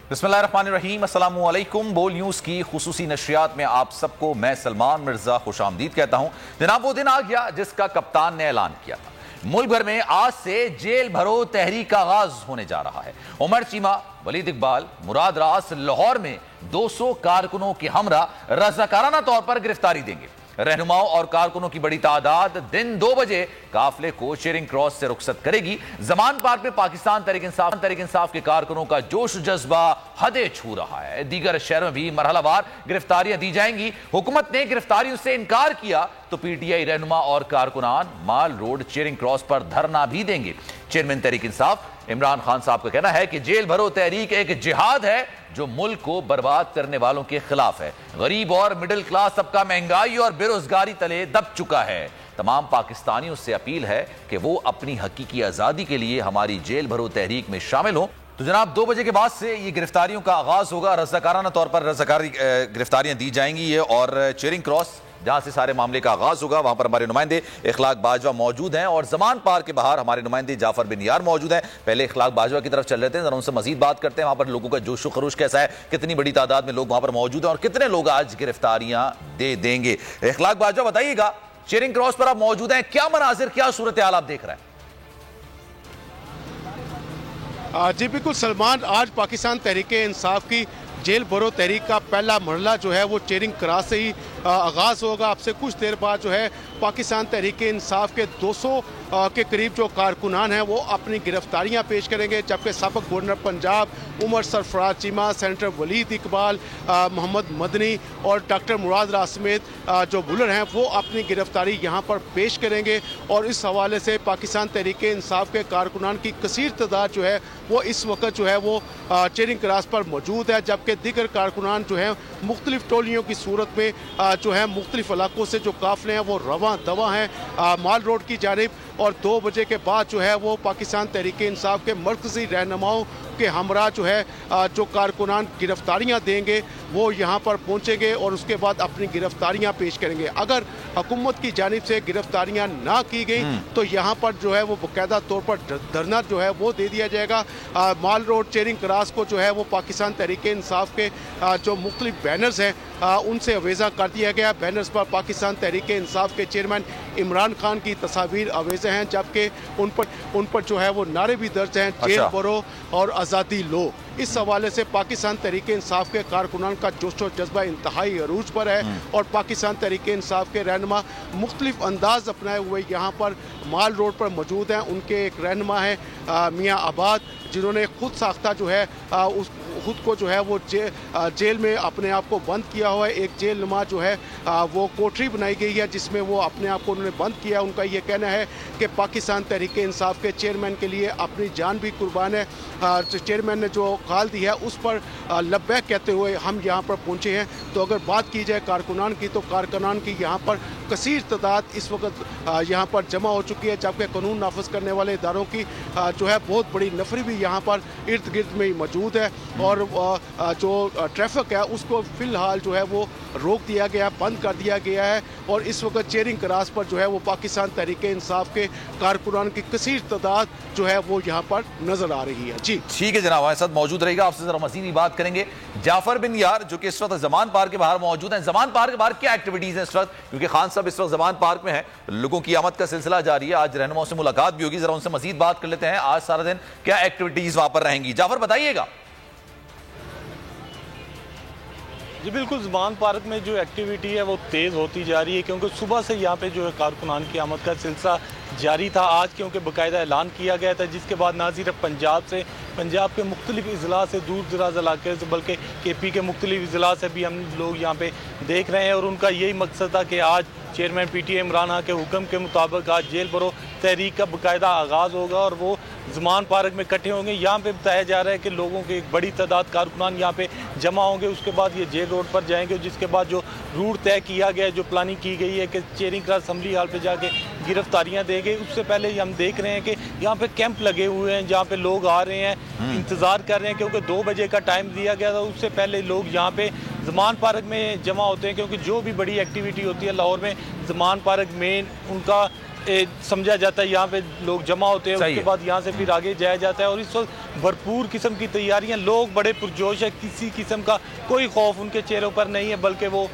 बिस्मिल्लाहिर्रहमानिर्रहीम, अस्सलामु अलैकुम। बोल न्यूज़ की खुसूसी नशरियात में आप सबको मैं सलमान मिर्जा खुशामदीद कहता हूं। जनाब, वो दिन आ गया जिसका कप्तान ने ऐलान किया था। मुल्क भर में आज से जेल भरो तहरीक का आगाज होने जा रहा है। उमर चीमा, वलीद इकबाल, मुराद रास लाहौर में 200 कारकुनों के हमरा रज़ाकाराना तौर पर गिरफ्तारी देंगे। रहनुमाओं और कारकुनों की बड़ी तादाद दिन 2 बजे काफिले को चेरिंग क्रॉस से रुखसत करेगी। जमान पार्क में पाकिस्तान तहरीक इंसाफ के कारकुनों का जोश जज्बा हदें छू रहा है। दीगर शहरों में भी मरहलावार गिरफ्तारियां दी जाएंगी। हुकूमत ने गिरफ्तारियों से इनकार किया तो पीटीआई रहनुमा और कारकुनान माल रोड चेरिंग क्रॉस पर धरना भी देंगे। चेयरमैन तहरीक इंसाफ इमरान खान साहब का कहना है कि जेल भरो तहरीक एक जिहाद है जो मुल्क को बर्बाद करने वालों के खिलाफ है। गरीब और मिडिल क्लास सबका महंगाई और बेरोजगारी तले दब चुका है। तमाम पाकिस्तानियों से अपील है कि वो अपनी हकीकी आजादी के लिए हमारी जेल भरो तहरीक में शामिल हो। तो जनाब, 2 बजे के बाद से ये गिरफ्तारियों का आगाज होगा। रज़ाकाराना तौर पर गिरफ्तारियां दी जाएंगी ये, और चेरिंग क्रॉस जहां से सारे मामले का आगाज होगा वहां पर हमारे नुमाइंदे इखलाक बाजवा मौजूद हैं और जमान पार्क के बाहर हमारे नुमाइंदे जाफर बिन यार मौजूद हैं। पहले इखलाक बाजवा की तरफ चल रहे थे, जरा उनसे मजीद बात करते हैं। वहां पर लोगों का जोशो खरोश कैसा है, कितनी बड़ी तादाद में लोग वहां पर मौजूद हैं और कितने लोग आज गिरफ्तारियां दे देंगे। इखलाक बाजवा, बताइएगा, चेरिंग क्रॉस पर आप मौजूद हैं, क्या मनाजिर, क्या सूरत हाल आप देख रहे हैं? जी बिल्कुल सलमान, आज पाकिस्तान तहरीक इंसाफ की जेल भरो तहरीक का पहला मरहला जो है वो चेरिंग क्रॉस से ही आगाज़ होगा। अब से कुछ देर बाद जो है पाकिस्तान तहरीक इंसाफ के 200 के करीब जो कारकुनान हैं वो अपनी गिरफ्तारियां पेश करेंगे, जबकि साबिक गवर्नर पंजाब उमर सरफराज चीमा, सेनेटर वलीद इकबाल, मोहम्मद मदनी और डॉक्टर मुराद रास समेत जो बुलर हैं वो अपनी गिरफ्तारी यहाँ पर पेश करेंगे। और इस हवाले से पाकिस्तान तहरीक इंसाफ के कारकुनान की कसीर तादाद जो है वो इस वक्त जो है वो चेरिंग क्रॉस पर मौजूद है, जबकि दीगर कारकुनान जो हैं मुख्तलिफ टोलियों की सूरत में जो है मुख्तलिफ इलाकों से जो काफिले हैं वो रवां दवा हैं माल रोड की जानिब। और 2 बजे के बाद जो है वो पाकिस्तान तहरीक इंसाफ के मरकजी रहनुमाओं के हमरा जो है जो कारकुनान गिरफ्तारियां देंगे वो यहाँ पर पहुँचेंगे और उसके बाद अपनी गिरफ्तारियां पेश करेंगे। अगर हुकूमत की जानिब से गिरफ्तारियां ना की गई तो यहाँ पर जो है वो बाकायदा तौर पर धरना जो है वो दे दिया जाएगा। माल रोड चेरिंग क्रॉस को जो है वो पाकिस्तान तहरीक इंसाफ के जो मुख्तलिफ बैनर्स हैं उनसे अवेजा कर दिया गया। बैनर्स पर पाकिस्तान तहरीक इंसाफ के चेयरमैन इमरान खान की तस्वीर अवेजा हैं, जबकि उन पर जो है वो नारे भी दर्ज हैं, जेल भरो और आज़ादी लो। इस हवाले से पाकिस्तान तहरीक इंसाफ के कारकुनान का जोश और जज्बा इंतहाई अरूज पर है और पाकिस्तान तहरीक इंसाफ के रहनुमा मुख्तलिफ अंदाज अपनाए हुए यहाँ पर माल रोड पर मौजूद हैं। उनके एक रहनुमा है मियाँ आबाद, जिन्होंने खुद साख्ता जो है खुद को जो है वो जेल में अपने आप को बंद किया हुआ है। एक जेल नुमा जो है वो कोठरी बनाई गई है जिसमें वो अपने आप को उन्होंने बंद किया। उनका ये कहना है कि पाकिस्तान तहरीक इंसाफ के चेयरमैन के लिए अपनी जान भी कुर्बान है। चेयरमैन ने जो कॉल दी है उस पर लब्बैक कहते हुए हम यहाँ पर पहुँचे हैं। तो अगर बात की जाए कारकुनान की तो कारकुनान की यहाँ पर कसीर तादाद इस वक्त यहाँ पर जमा हो चुकी है, जबकि कानून नाफिज करने वाले इदारों की जो है बहुत बड़ी नफरी भी यहाँ पर इर्द गिर्द में ही मौजूद है। और जो ट्रैफिक है उसको फिलहाल जो है वो रोक दिया गया, बंद कर दिया गया है। और इस वक्त चेरिंग क्रॉस पर जो है वो पाकिस्तान तहरीक इंसाफ के कारकुनान की कसीर तादाद जो है वो यहाँ पर नजर आ रही है। जी ठीक है जनाब, हमारे साथ मौजूद रहेगा, आपसे जरा मजीद बात करेंगे। जाफर बिन यार जो कि इस वक्त जमान पार्क के बाहर मौजूद हैं, जमान पार्क के बाहर क्या एक्टिविटीज हैं इस वक्त, क्योंकि खान साहब इस वक्त जमान पार्क में है, लोगों की आमद का सिलसिला जारी है, आज रहनुमाओं से मुलाकात भी होगी, जरा उनसे मजीद बात कर लेते हैं। आज सारा दिन क्या एक्टिविटीज वहां पर रहेंगी, जाफर बताइएगा। जी बिल्कुल, ज़मान पार्क में जो एक्टिविटी है वो तेज़ होती जा रही है, क्योंकि सुबह से यहाँ पे जो है कारकुनान की आमद का सिलसिला जारी था। आज क्योंकि बाकायदा ऐलान किया गया था, जिसके बाद ना सिर्फ पंजाब के मुख्तलिफ अजला से, दूर दराज इलाके से, बल्कि KP के मुख्तलिफ अजला से भी हम लोग यहाँ पे देख रहे हैं। और उनका यही मकसद था कि आज चेयरमैन PTI इमरान खान के हुक्म के मुताबिक आज जेल भरो तहरीक का बाकायदा आगाज़ होगा और वो ज़मान पार्क में इकट्ठे होंगे। यहाँ पे बताया जा रहा है कि लोगों की एक बड़ी तादाद कारकुनान यहाँ पे जमा होंगे, उसके बाद ये जेल रोड पर जाएंगे, जिसके बाद जो रूट तय किया गया है, जो प्लानिंग की गई है कि चेरिंग क्रॉस असम्बली हाल पे जाके गिरफ्तारियाँ देंगे। उससे पहले हम देख रहे हैं कि यहाँ पे कैंप लगे हुए हैं जहाँ पे लोग आ रहे हैं, इंतज़ार कर रहे हैं, क्योंकि 2 बजे का टाइम दिया गया था। उससे पहले लोग यहाँ पे ज़मान पार्क में जमा होते हैं, क्योंकि जो भी बड़ी एक्टिविटी होती है लाहौर में ज़मान पार्क में उनका समझा जाता है, यहाँ पे लोग जमा होते हैं, उसके बाद यहाँ से फिर आगे जाया जाता है। और इस वक्त भरपूर किस्म की तैयारियाँ, लोग बड़े पुरजोश है, किसी किस्म का कोई खौफ उनके चेहरों पर नहीं है, बल्कि वो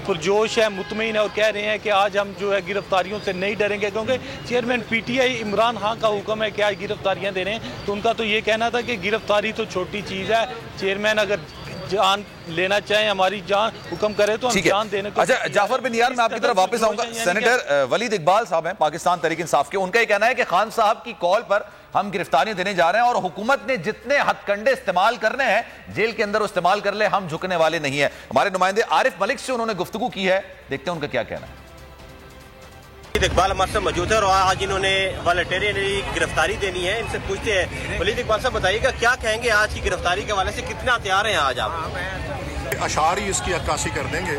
पुरजोश है, मुतमईन है और कह रहे हैं कि आज हम जो है गिरफ्तारियों से नहीं डरेंगे, क्योंकि चेयरमैन पीटीआई इमरान खान का हुक्म है कि आज गिरफ्तारियां दे रहे हैं। तो उनका तो ये कहना था कि गिरफ्तारी तो छोटी चीज़ है, चेयरमैन अगर जान लेना चाहें, हमारी जान हुक्म करे तो हम जान देने को। अच्छा जाफर बिन यार, मैं आपकी तरफ वापस आऊंगा। सेनेटर वलीद इकबाल साहब हैं पाकिस्तान तहरीक इंसाफ के, उनका ये कहना है कि खान साहब की कॉल पर हम गिरफ्तारियां देने जा रहे हैं और हुकूमत ने जितने हथकंडे इस्तेमाल करने हैं जेल के अंदर इस्तेमाल कर ले, हम झुकने वाले नहीं है। हमारे नुमाइंदे आरिफ मलिक से उन्होंने गुफ्तगू की है, देखते हैं उनका क्या कहना है। वलीद इकबाल हमारे साथ मौजूद है और आज इन्होंने वॉलंटियरली गिरफ्तारी देनी है, इनसे पूछते हैं। वलीद इकबाल साहब बताइएगा क्या कहेंगे आज की गिरफ्तारी के हवाले से, कितना तैयार हैं आज आप? अशार ही इसकी अक्कासी कर देंगे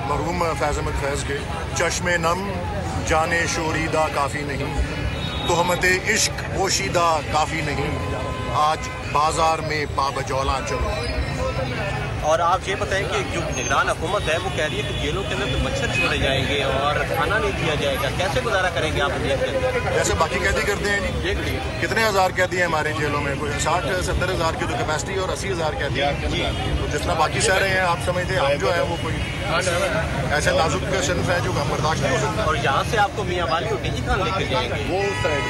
मरहूम फैज़ अहमद फैज़ के, चश्मे नम जाने शोरीदा काफ़ी नहीं, तोहमत इश्क पोशीदा काफ़ी नहीं, आज बाजार में पाबजौला चलो। और आप ये बताएं कि जो निगरान हुकूमत है वो कह रही है कि जेलों के अंदर तो मच्छर छोड़े जाएंगे और खाना नहीं दिया जाएगा, कैसे गुजारा करेंगे आप जेल के अंदर? जैसे बाकी कैदी करते हैं जी, कितने हज़ार कैदी हैं हमारे जेलों में, कोई 60-70 हज़ार की तो कैपेसिटी और 80 हज़ार कैदी है। तो जितना बाकी सह रहे हैं आप समझते हैं हम जो है वो कोई ऐसे नाजुक शर्फ है जो हम बर्दाश्त नहीं हो सकता। और यहाँ से आपको मियाँ वाली और डीजी खान लेकर जाएंगे, वो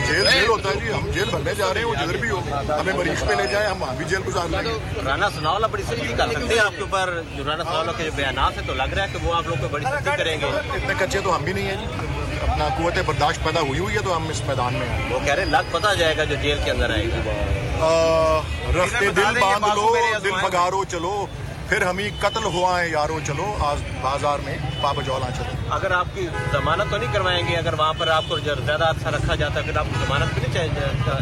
जेल होता है जी, हम जेल भरने जा रहे हैं, वो जिधर भी हो हमें मरीज पे ले जाए हम वहाँ भी जेल गुजार लेंगे। राना सनाउल्लाह बड़ी सख्ती कर सकते हैं आपके ऊपर, जो राना सनाउल्लाह के जो बयानात है तो लग रहा है कि वो आप लोग को बड़ी सख्ती करेंगे। इतने कच्चे तो हम भी नहीं है जी, अपना कुव्वत बर्दाश्त पैदा हुई है तो हम इस मैदान में हैं। वो कह रहे हैं लग पता जाएगा जो जेल के अंदर आएगा। रफ्ते दिल बांध लो, दिल भगारो चलो, फिर हम ही कत्ल हुआ है यारो चलो, आज बाजार में पाबजौला चलो। अगर आपकी जमानत तो नहीं करवाएंगे, अगर वहाँ पर आपको ज्यादा अच्छा रखा जाता है फिर आप जमानत भी नहीं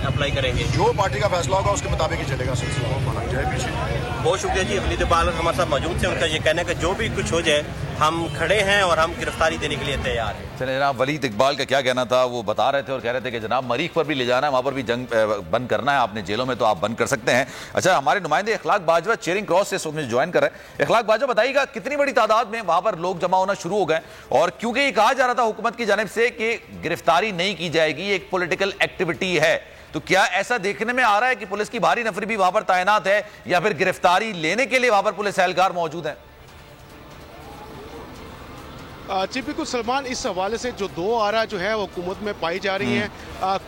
अप्लाई करेंगे? जो पार्टी का फैसला होगा उसके मुताबिक ही चलेगा सिलसिला, जय पीछे। बहुत शुक्रिया जी। वलीद इकबाल हमारे साथ मौजूद थे, उनका ये कहना है कि जो भी कुछ हो जाए हम खड़े हैं और हम गिरफ्तारी देने के लिए तैयार हैं। चले जनाब, वलीद इकबाल का क्या कहना था वो बता रहे थे और कह रहे थे कि जनाब मरीख पर भी ले जाना है, वहाँ पर भी जंग बंद करना है, आपने जेलों में तो आप बंद कर सकते हैं। अच्छा, हमारे नुमाइंदे इखलाक बाजवा चेयरिंग क्रॉस से इस वक्त ज्वाइन कर रहे हैं। इखलाक बाजवा बताइएगा कितनी बड़ी तादाद में वहाँ पर लोग जमा होना शुरू हो गए, और क्योंकि ये कहा जा रहा था हुकूमत की जानिब से कि गिरफ्तारी नहीं की जाएगी, एक पॉलिटिकल एक्टिविटी है, तो क्या ऐसा देखने में आ रहा है कि पुलिस की भारी नफरी भी वहां पर तैनात है या फिर गिरफ्तारी लेने के लिए वहां पर पुलिस एहलकार मौजूद है? जी बिल्कुल सलमान, इस हवाले से जो दो आरा जो है वो हुकूमत में पाई जा रही हैं।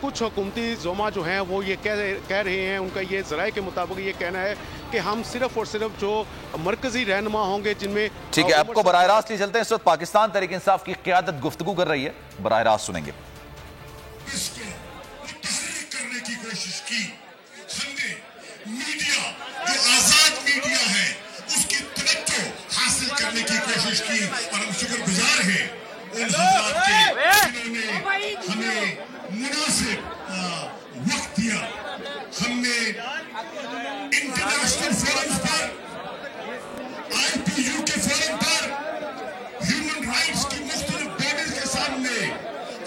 कुछ हुकूमती जोमा जो हैं वो ये कह रहे हैं, उनका ये ज़राए के मुताबिक ये कहना है कि हम सिर्फ और सिर्फ जो मरकजी रहनुमा होंगे जिनमें। ठीक है, आपको बराह रास्त ले चलते हैं। इस वक्त पाकिस्तान तहरीक इंसाफ की क़यादत गुफ्तगू कर रही है, बराह रास्त सुनेंगे। की कोशिश की हमने, मीडिया जो आजाद मीडिया है उसकी तवज्जो हासिल करने की कोशिश की, और हम शुक्रगुजार हैं उन हज़रात के जिन्होंने हमें मुनासिब वक्त दिया। हमने इंटरनेशनल फोरम पर, IPU के फोरम पर, ह्यूमन राइट्स की मुख्तलिफ बॉडीज के सामने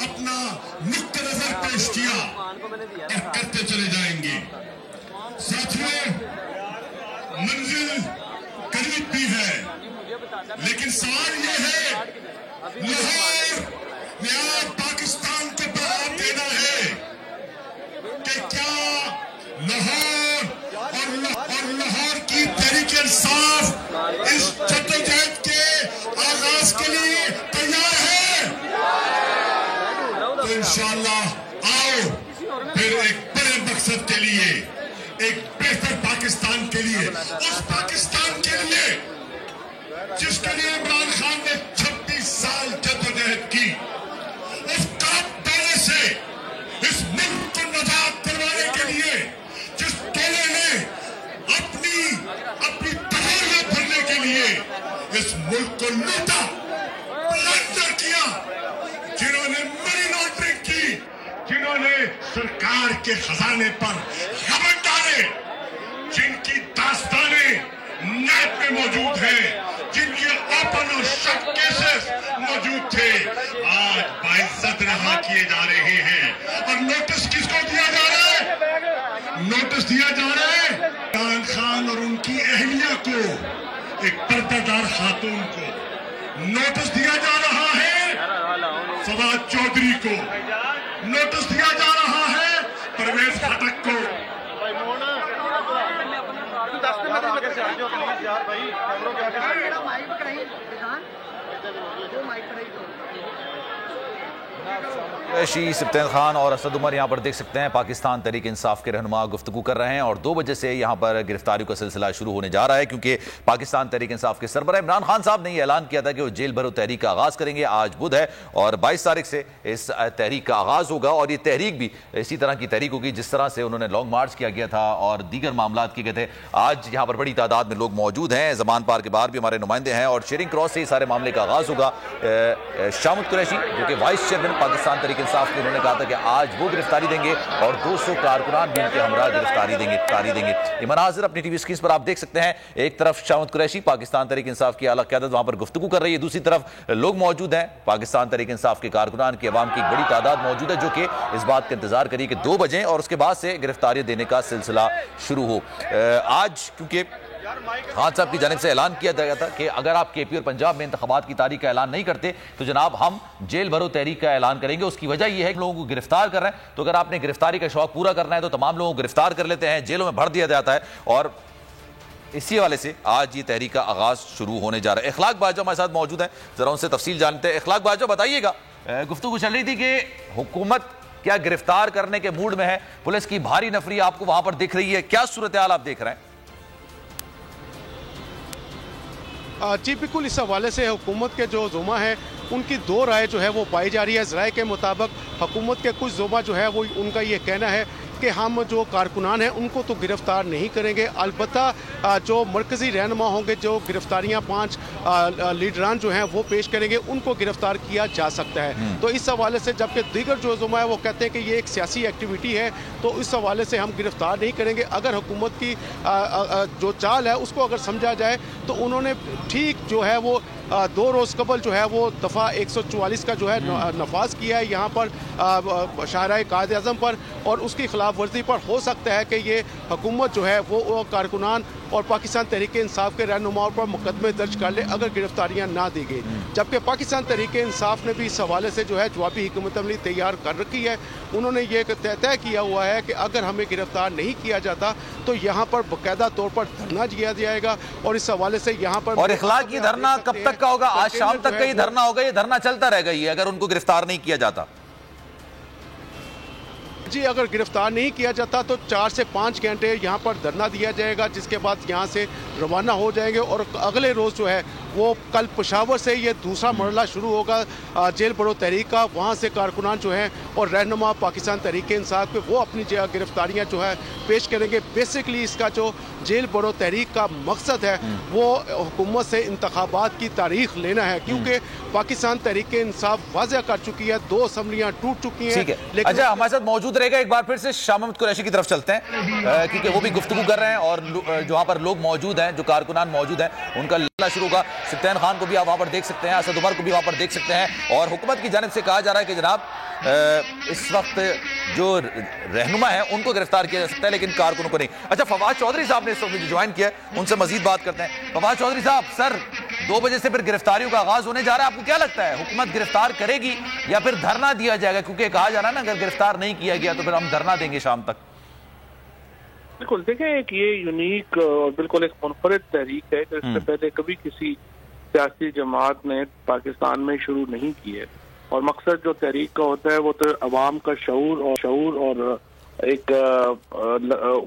अपना नुक्ता नजर पेश किया और करते चले जाएंगे। साथियों, मंजिल करीब भी है, लेकिन सवाल ये है लाहौर में आज पाकिस्तान को पैगाम देना है कि क्या लाहौर और लाहौर की तहरीक इंसाफ इस जद्दोजहद के आगाज के लिए तैयार है? तो इंशाअल्लाह आओ फिर एक बड़े मकसद के लिए, एक बेहतर पाकिस्तान के लिए, उस पाकिस्तान के लिए जिसके लिए इमरान खान ने 26 साल जद्दोजहद की, उस काले से इस मुल्क को नजात दिलवाने के लिए जिस टोले ने अपनी तहरीर भरने के लिए इस मुल्क को लूटा, प्लंडर किया, जिन्होंने मनी लॉन्ड्रिंग की, जिन्होंने सरकार के खजाने पर हमले डाले, जिनकी दास्तानें नेट में मौजूद है, जिनके ओपन और शक केसेस मौजूद थे, आज बाइज्जत रहा किए जा रहे हैं। और नोटिस किसको दिया जा रहा है? नोटिस दिया जा रहा है इमरान खान और उनकी अहलिया को, एक पर्दादार खातून को नोटिस दिया जा रहा है। फवाद चौधरी को, नोटिस दिया जा रहा है परवेज खटक को। सिप्तैन खान और असद उमर यहाँ पर देख सकते हैं पाकिस्तान तहरीक इंसाफ के रहनुमा गुफ्तगू कर रहे हैं और 2 बजे से यहाँ पर गिरफ्तारियों का सिलसिला शुरू होने जा रहा है, क्योंकि पाकिस्तान तहरीक इंसाफ के सरबराह इमरान खान साहब ने ऐलान किया था कि वो जेल भरो तहरीक का आगाज करेंगे। आज बुध है और 22 तारीख से इस तहरीक का आगाज होगा और ये तहरीक भी इसी तरह की तहरीक होगी जिस तरह से उन्होंने लॉन्ग मार्च किया गया था और दीगर मामला किए गए थे। आज यहाँ पर बड़ी तादाद में लोग मौजूद हैं, जमान पार के बाहर भी हमारे नुमाइंदे हैं और शेरिंग क्रॉस से सारे मामले का आगाज होगा। शामुद कुरैशी जो कि वाइस चेयरमैन पाकिस्तान तहरीक इंसाफ के, उन्होंने कहा था कि आज वो गिरफ्तारी देंगे और 200 कारकुनान भी उनके हमरा गिरफ्तारी देंगे। ये मनाजिर अपनी टीवी स्क्रीन पर आप देख सकते हैं। एक तरफ शामुद कुरैशी पाकिस्तान तहरीक इंसाफ की आला क़यादत वहां पर गुफ्तगू कर रही है, दूसरी तरफ लोग मौजूद हैं पाकिस्तान तहरीक इंसाफ के कारकुनान की अवाम की एक बड़ी तादाद मौजूद है जो कि इस बात का इंतजार करिए कि 2 बजे और उसके बाद से गिरफ्तारी देने का सिलसिला शुरू हो। आज क्योंकि खान साहब की जानिब से ऐलान किया गया था कि अगर आप केपी और पंजाब में इंतखाबात की तारीख का ऐलान नहीं करते तो जनाब हम जेल भरो तहरीक का ऐलान करेंगे। उसकी वजह यह है कि लोगों को गिरफ्तार कर रहे हैं, तो अगर आपने गिरफ्तारी का शौक पूरा करना है तो तमाम लोगों को गिरफ्तार कर लेते हैं, जेलों में भर दिया जाता है और इसी वाले से आज ये तहरीक का आगाज शुरू होने जा रहा है। इखलाक बाजवा हमारे साथ मौजूद हैं, जरा उनसे तफसील जानते हैं। इखलाक बाजवा बताइएगा, गुफ्तगू चल रही थी कि हुकूमत क्या गिरफ्तार करने के मूड में है, पुलिस की भारी नफरी आपको वहां पर दिख रही है, क्या सूरत हाल आप देख रहे हैं? जी बिल्कुल, इस हवाले से हुकूमत के जो जुमा है उनकी 2 राय जो है वो पाई जा रही है। इस राय के मुताबिक हुकूमत के कुछ जुमा जो है वो उनका ये कहना है कि हम जो कारकुनान हैं उनको तो गिरफ्तार नहीं करेंगे, अलबत्ता जो मरकज़ी रहनुमा होंगे, जो गिरफ्तारियां 5 लीडरान जो हैं वो पेश करेंगे, उनको गिरफ्तार किया जा सकता है। तो इस हवाले से जबकि दीगर जो जुमा है वो कहते हैं कि ये एक सियासी एक्टिविटी है, तो इस हवाले से हम गिरफ्तार नहीं करेंगे। अगर हुकूमत की जो चाल है उसको अगर समझा जाए तो उन्होंने ठीक जो है वो 2 रोज़ कबल जो है वो दफ़ा 144 का जो है नफाज किया है यहाँ पर शाहराह कायद-ए-आज़म पर, और उसकी खिलाफ वर्जी पर हो सकता है कि ये हुकूमत जो है वो कारकुनान और पाकिस्तान तहरीक इंसाफ के रहनुमाओं पर मुकदमे दर्ज कर ले अगर गिरफ्तारियाँ ना दी गई। जबकि पाकिस्तान तहरीक इंसाफ ने भी इस हवाले से जो है जवाबी हिकमत अमली तैयार कर रखी है। उन्होंने ये तय किया हुआ है कि अगर हमें गिरफ्तार नहीं किया जाता तो यहाँ पर बाकायदा तौर पर धरना दिया जाएगा और इस हवाले से यहाँ पर और इखलाकी धरना कब तक का होगा? आज शाम तक का ये धरना होगा, ये धरना चलता रहेगा ये अगर उनको गिरफ्तार नहीं किया जाता? जी, अगर गिरफ्तार नहीं किया जाता तो 4 से 5 घंटे यहाँ पर धरना दिया जाएगा, जिसके बाद यहाँ से रवाना हो जाएंगे और अगले रोज़ जो है वो कल पेशावर से ये दूसरा मरला शुरू होगा जेल भरो तहरीक का। वहाँ से कारकुनान जो हैं और रहनुमा पाकिस्तान तहरीक इंसाफ पे वो अपनी गिरफ्तारियाँ जो है पेश करेंगे। बेसिकली इसका जो जेल भरो तहरीक का मकसद है वो हुकूमत से इंतखाबात की तारीख लेना है, क्योंकि पाकिस्तान तहरीक इंसाफ वाज़ह कर चुकी है, 2 असम्बलियाँ टूट चुकी हैं। लेकिन अच्छा, हमारे साथ मौजूद रहेगा, एक बार फिर से शामुद कुरैशी की तरफ चलते हैं क्योंकि वो भी गुफ्तगू कर रहे हैं और जो वहाँ पर लोग मौजूद हैं, जो कारकुनान मौजूद हैं, उनका लड़ना शुरू होगा। सिप्तैन खान को भी आप वहाँ पर देख सकते हैं, असद उमर को भी वहाँ पर देख सकते हैं और हुकूमत की जानिब से कहा जा रहा है कि जनाब इस वक्त जो रहनुमा है उनको गिरफ्तार किया जा सकता है लेकिन कारकुनों को नहीं। अच्छा, फवाद चौधरी साहब ने इस वक्त ज्वाइन किया है, उनसे मजीद बात करते हैं। फवाद चौधरी साहब, सर 2 बजे से फिर गिरफ्तारियों का आगाज होने जा रहा है, आपको क्या लगता है हुकूमत गिरफ्तार करेगी या फिर धरना दिया जाएगा? क्योंकि कहा जा रहा है ना अगर गिरफ्तार नहीं किया गया तो फिर हम धरना देंगे शाम तक। बिल्कुल, देखें एक ये यूनिक और बिल्कुल एक मुनफरिद तहरीक है जो इससे पहले कभी किसी सियासी जमात ने पाकिस्तान में शुरू नहीं की है और मकसद जो तहरीक का होता है वो तो अवाम का शऊर और एक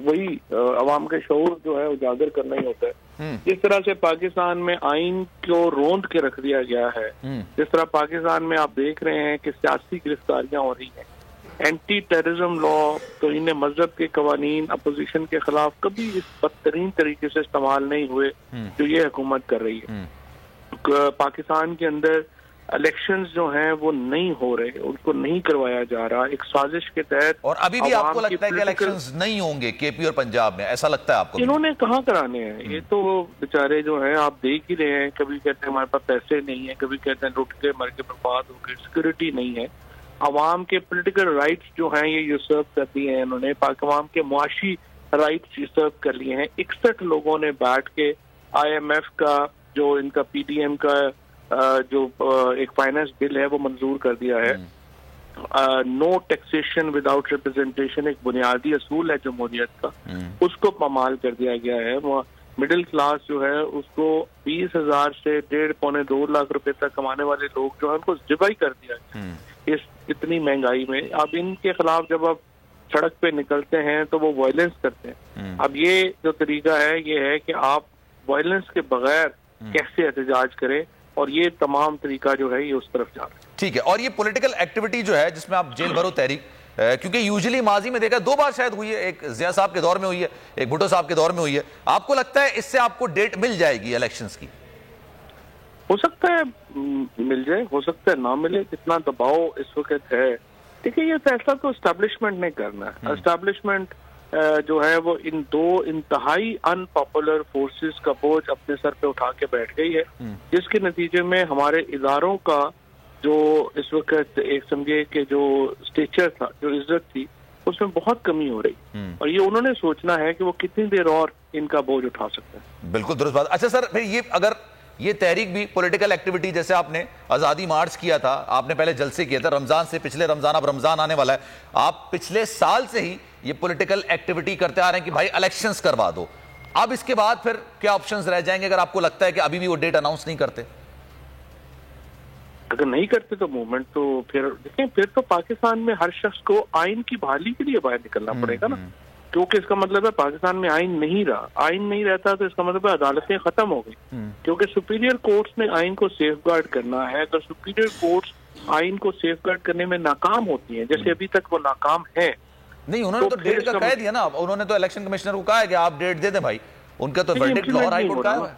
वही अवाम के शऊर जो है उजागर करना ही होता है। जिस तरह से पाकिस्तान में आइन को रोंद के रख दिया गया है, जिस तरह पाकिस्तान में आप देख रहे हैं कि सियासी गिरफ्तारियां हो रही हैं, एंटी टेररिज्म लॉ, तो इन्हें मजहब के कवानीन अपोजिशन के खिलाफ कभी इस बदतरीन तरीके से इस्तेमाल नहीं हुए जो ये हुकूमत कर रही है। पाकिस्तान के अंदर इलेक्शंस जो हैं वो नहीं हो रहे, उनको नहीं करवाया जा रहा, एक साजिश के तहत। और अभी भी आपको लगता है कि इलेक्शंस नहीं होंगे केपी और पंजाब में, ऐसा लगता है आपको? इन्होंने कहाँ कराने हैं? ये तो बेचारे जो हैं आप देख ही रहे हैं, कभी कहते हैं हमारे पास पैसे नहीं है, कभी कहते हैं लुट के मर के बर्बाद हो गए, सिक्योरिटी नहीं है। अवाम के पोलिटिकल राइट्स जो हैं ये यूसर्व कर दिए हैं इन्होंने, अवाम के मुआशी राइट्स यूसर्व कर लिए हैं। 61 लोगों ने बैठ के IMF का जो इनका PDM का जो एक फाइनेंस बिल है वो मंजूर कर दिया है। नो टैक्सेशन विदाउट रिप्रेजेंटेशन एक बुनियादी असूल है जमहूरियत का, उसको पामाल कर दिया गया है। वो मिडिल क्लास जो है उसको 20,000 से 1.5-2 लाख रुपए तक कमाने वाले लोग जो है उनको जिबाई कर दिया है इस इतनी महंगाई में। अब इनके खिलाफ जब आप सड़क पे निकलते हैं तो वो वायलेंस करते हैं। अब ये जो तरीका है ये है कि आप वायलेंस के बगैर कैसे एहतजाज करें, और ये तमाम तरीका जो है ये उस तरफ जा रहा है। ठीक है, और ये पॉलिटिकल एक्टिविटी जो है जिसमें आप जेल भरो तहरीक, क्योंकि यूजुअली माजी में देखा 2 बार शायद हुई है, एक जिया साहब के दौर में हुई है, एक भुट्टो साहब के दौर में हुई है, आपको लगता है इससे आपको डेट मिल जाएगी इलेक्शंस की? हो सकता है मिल जाए, हो सकता है ना मिले, कितना दबाव इस वक्त है। देखिए ये फैसला तो एस्टैब्लिशमेंट ने करना है। एस्टैब्लिशमेंट जो है वो इन 2 इंतहाई अनपॉपुलर फोर्सेस का बोझ अपने सर पे उठा के बैठ गई है, जिसके नतीजे में हमारे इदारों का जो इस वक्त एक समझे कि जो स्टेचर था, जो इज्जत थी, उसमें बहुत कमी हो रही। और ये उन्होंने सोचना है कि वो कितनी देर और इनका बोझ उठा सकते हैं। बिल्कुल दुरुस्त बात। अच्छा सर, फिर ये अगर ये तहरीक भी पॉलिटिकल एक्टिविटी, जैसे आपने आज़ादी मार्च किया था, आपने पहले जलसे किए थे रमजान से, पिछले रमजान, अब रमजान आने वाला है, आप पिछले साल से ही ये पॉलिटिकल एक्टिविटी करते आ रहे हैं कि भाई इलेक्शंस करवा दो। अब इसके बाद फिर क्या ऑप्शंस रह जाएंगे अगर आपको लगता है कि अभी भी वो डेट अनाउंस नहीं करते? अगर नहीं करते तो मूवमेंट तो फिर देखें, फिर तो पाकिस्तान में हर शख्स को आइन की बहाली के लिए बाहर निकलना पड़ेगा ना, क्योंकि इसका मतलब है पाकिस्तान में आइन नहीं रहा। आइन नहीं रहता तो इसका मतलब है अदालतें खत्म हो गई, क्योंकि सुपीरियर कोर्ट्स ने आइन को सेफगार्ड करना है। अगर सुपीरियर कोर्ट्स आइन को सेफगार्ड करने में नाकाम होती हैं, जैसे अभी तक वो नाकाम है। नहीं, उन्होंने तो डेट का कह दिया ना, उन्होंने तो इलेक्शन कमिश्नर को कहा है कि आप डेट दे दें भाई, उनका तो वर्डिक्ट लाहौर हाई कोर्ट का है।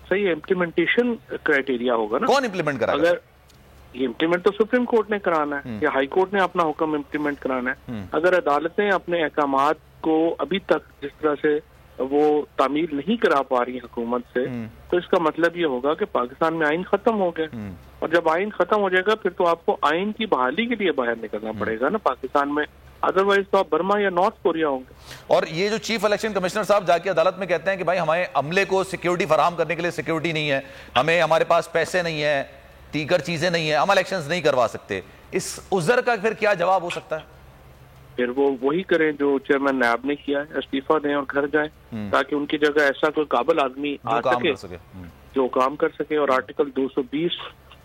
सही है, इम्प्लीमेंटेशन क्राइटेरिया होगा ना, कौन इम्प्लीमेंट करेगा? अगर ये इम्प्लीमेंट तो सुप्रीम कोर्ट ने कराना है या हाई कोर्ट ने अपना हुक्म इम्प्लीमेंट कराना है। अगर अदालतें अपने अहकामात को अभी तक जिस तरह से वो तामील नहीं करा पा रही हुकूमत से, तो इसका मतलब ये होगा कि पाकिस्तान में आइन खत्म हो गया। और जब आइन खत्म हो जाएगा फिर तो आपको आइन की बहाली के लिए बाहर निकलना पड़ेगा ना पाकिस्तान में, अदरवाइज तो आप बर्मा या नॉर्थ कोरिया होंगे। और ये जो चीफ इलेक्शन कमिश्नर साहब जाके अदालत में कहते हैं कि भाई हमारे अमले को सिक्योरिटी फराहम करने के लिए सिक्योरिटी नहीं है, हमारे पास पैसे नहीं है, दीगर चीजें नहीं है, हम इलेक्शंस नहीं करवा सकते, इस उज़र का फिर क्या जवाब हो सकता है? फिर वो वही करें जो चेयरमैन नायब ने किया है, इस्तीफा दें और घर जाएं, ताकि उनकी जगह ऐसा कोई काबिल आदमी आ सके जो काम कर सके। और आर्टिकल 220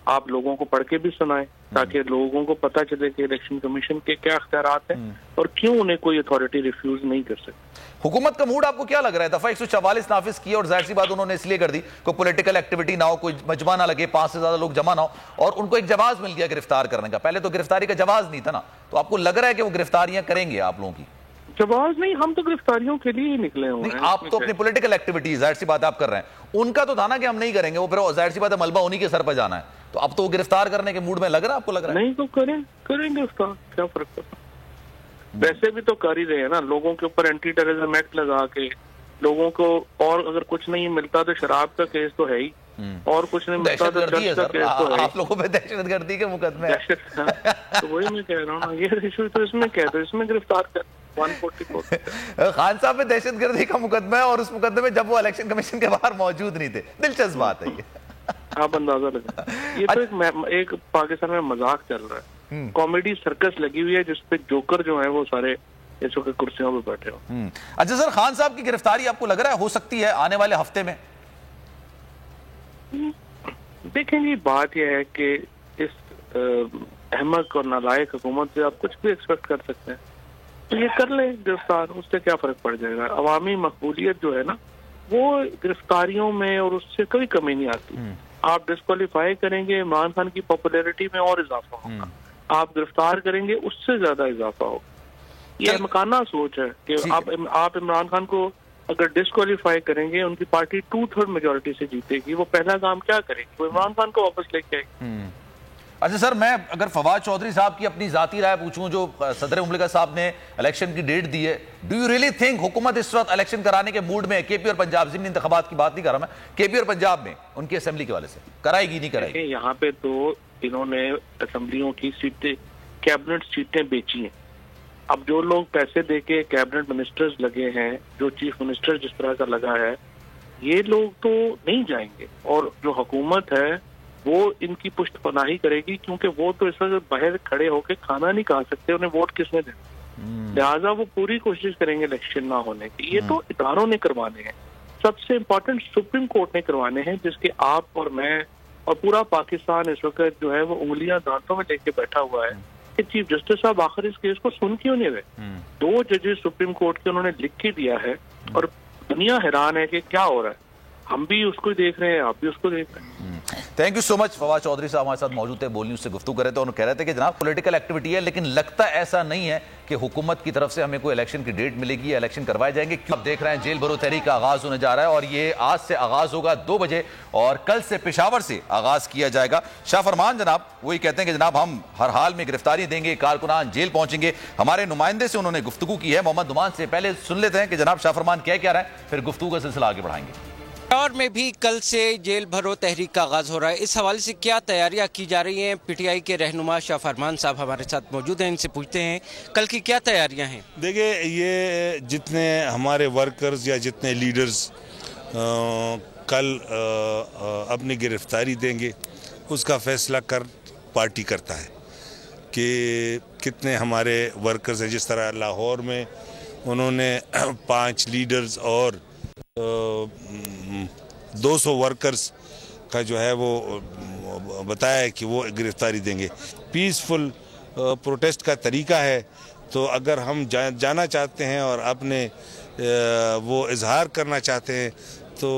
आप लोगों को पढ़ के भी सुनाएं, ताकि लोगों को पता चले कि इलेक्शन कमीशन के क्या अख्तियारात हैं और क्यों उन्हें कोई अथॉरिटी रिफ्यूज नहीं कर सकती। हुकूमत का मूड आपको क्या लग रहा है? दफा 144 नाफिज की और जाहिर सी बात उन्होंने इसलिए कर दी, कोई पॉलिटिकल एक्टिविटी ना हो, कोई मजमा ना लगे, 5 से ज्यादा लोग जमा ना हो, और उनको एक जवाब मिल गया गिरफ्तार करने का। पहले तो गिरफ्तारी का जवाब नहीं था ना, तो आपको लग रहा है कि वो गिरफ्तारियां करेंगे आप लोगों की? जवाब नहीं, हम तो गिरफ्तारियों के लिए ही निकले हुए हैं। आप तो अपनी पॉलिटिकल एक्टिविटीज जाहिर सी बात आप कर रहे हैं, उनका तो था ना कि हम नहीं करेंगे, वो फिर जाहिर सी बात है मलबा उन्हीं के सर पर जाना है, तो अब तो वो गिरफ्तार करने के मूड में लग रहा है? आपको लग रहा है नहीं तो करेंगे उसका क्या फर्क पड़ता? वैसे भी तो कर ही रहे हैं ना, लोगों के ऊपर एंटी टेररिज्म एक्ट लगा के लोगों को, और अगर कुछ नहीं मिलता तो शराब का केस तो है ही, और कुछ नहीं मिलता तो ड्रग्स का केस तो है। आप लोगों पे दहशतगर्दी के मुकदमे हैं। तो वही मैं कह रहा हूँ ना, ये इशू तो इसमें क्या है, इसमें गिरफ्तार कर 144 खान साहब पे दहशतगर्दी का मुकदमा है, और उस मुकदमे में जब वो इलेक्शन कमीशन के बाहर मौजूद नहीं थे। दिलचस्प बात है ये, आप अंदाजा लगा। ये तो एक पाकिस्तान में मजाक चल रहा है, कॉमेडी सर्कस लगी हुई है जिसपे जोकर जो है वो सारे इस वक्त कुर्सियों पे बैठे हो। अच्छा सर, खान साहब की गिरफ्तारी आपको लग रहा है हो सकती है आने वाले हफ्ते में? देखेंगे, बात यह है कि इस अहमक और नालायक हुकूमत से आप कुछ भी एक्सपेक्ट कर सकते हैं, तो ये कर ले गिरफ्तार, उससे क्या फर्क पड़ जाएगा। अवामी मकबूलियत जो है ना वो गिरफ्तारियों में और उससे कोई कमी नहीं आती। आप डिस्क्वालीफाई करेंगे, इमरान खान की पॉपुलैरिटी में और इजाफा होगा, आप गिरफ्तार करेंगे उससे ज्यादा इजाफा होगा। ये मकाना सोच है कि आप इमरान खान को अगर डिस्क्वालीफाई करेंगे, उनकी पार्टी 2/3 मेजोरिटी से जीतेगी, वो पहला काम क्या करेगी? वो इमरान खान को वापस लेके आएगी। अच्छा सर, मैं अगर फवाद चौधरी साहब की अपनी जाती राय पूछूं, जो सदर मुमलिका साहब ने इलेक्शन की डेट दी है, डू यू रियली थिंक हुकूमत इस वक्त इलेक्शन कराने के मूड में है? केपी और पंजाब, जिन इंतखाबात की बात नहीं कर रहा मैं, केपी और पंजाब में उनकी असेंबली के वाले से कराएगी नहीं कराएगी? यहाँ पे तो इन्होंने असेंबलियों की सीटें, कैबिनेट सीटें बेची हैं। अब जो लोग पैसे देके कैबिनेट मिनिस्टर्स लगे हैं, जो चीफ मिनिस्टर जिस तरह का लगा है, ये लोग तो नहीं जाएंगे। और जो हुकूमत है वो इनकी पुष्टपनाही करेगी, क्योंकि वो तो इस वक्त बाहर खड़े होकर खाना नहीं खा सकते, उन्हें वोट किसने देना। लिहाजा वो पूरी कोशिश करेंगे इलेक्शन ना होने की। ये तो इदारों ने करवाने हैं, सबसे इम्पोर्टेंट सुप्रीम कोर्ट ने करवाने हैं, जिसके आप और मैं और पूरा पाकिस्तान इस वक्त जो है वो उंगलियां दांतों में लेके बैठा हुआ है कि चीफ जस्टिस साहब आखिर इस केस को सुन क्यों नहीं रहे। 2 जजेस सुप्रीम कोर्ट के उन्होंने लिख के दिया है और दुनिया हैरान है कि क्या हो रहा है। हम भी उसको देख रहे हैं, आप भी उसको देख रहे हैं। Thank you so much. Fawad Chaudhry साहब हमारे साथ मौजूद थे, बोल न्यूज से गुफ्तगू कर रहे थे। उन्होंने कह रहे थे कि जनाब पॉलिटिकल एक्टिविटी है, लेकिन लगता ऐसा नहीं है कि हुकूमत की तरफ से हमें कोई इलेक्शन की डेट मिलेगी या इलेक्शन करवाए जाएंगे। क्यों आप देख रहे हैं जेल भरो तहरीक का आगाज होने जा रहा है और ये आज से आगाज होगा 2 बजे और कल से पेशावर से आगाज किया जाएगा। शाह फरमान जनाब वही कहते हैं कि जनाब हम हर हाल में गिरफ्तारी देंगे, कारकुनान जेल पहुंचेंगे। हमारे नुमाइंदे से उन्होंने गुफ्तगू की है, मोहम्मद नुमान से। पहले सुन लेते हैं कि जनाब शाह फरमान क्या रहे हैं, फिर गुफ्तगू का सिलसिला आगे बढ़ाएंगे। और में भी कल से जेल भरो तहरीक का आगाज हो रहा है, इस हवाले से क्या तैयारियां की जा रही हैं? पीटीआई के रहनुमा शाह फरमान साहब हमारे साथ मौजूद हैं, इनसे पूछते हैं कल की क्या तैयारियां हैं। देखिए, ये जितने हमारे वर्कर्स या जितने लीडर्स कल अपनी गिरफ्तारी देंगे उसका फैसला पार्टी करता है कि कितने हमारे वर्कर्स हैं। जिस तरह लाहौर में उन्होंने 5 लीडर्स और 200 वर्कर्स का जो है वो बताया है कि वो गिरफ्तारी देंगे। पीसफुल प्रोटेस्ट का तरीका है, तो अगर हम जाना चाहते हैं और अपने वो इजहार करना चाहते हैं तो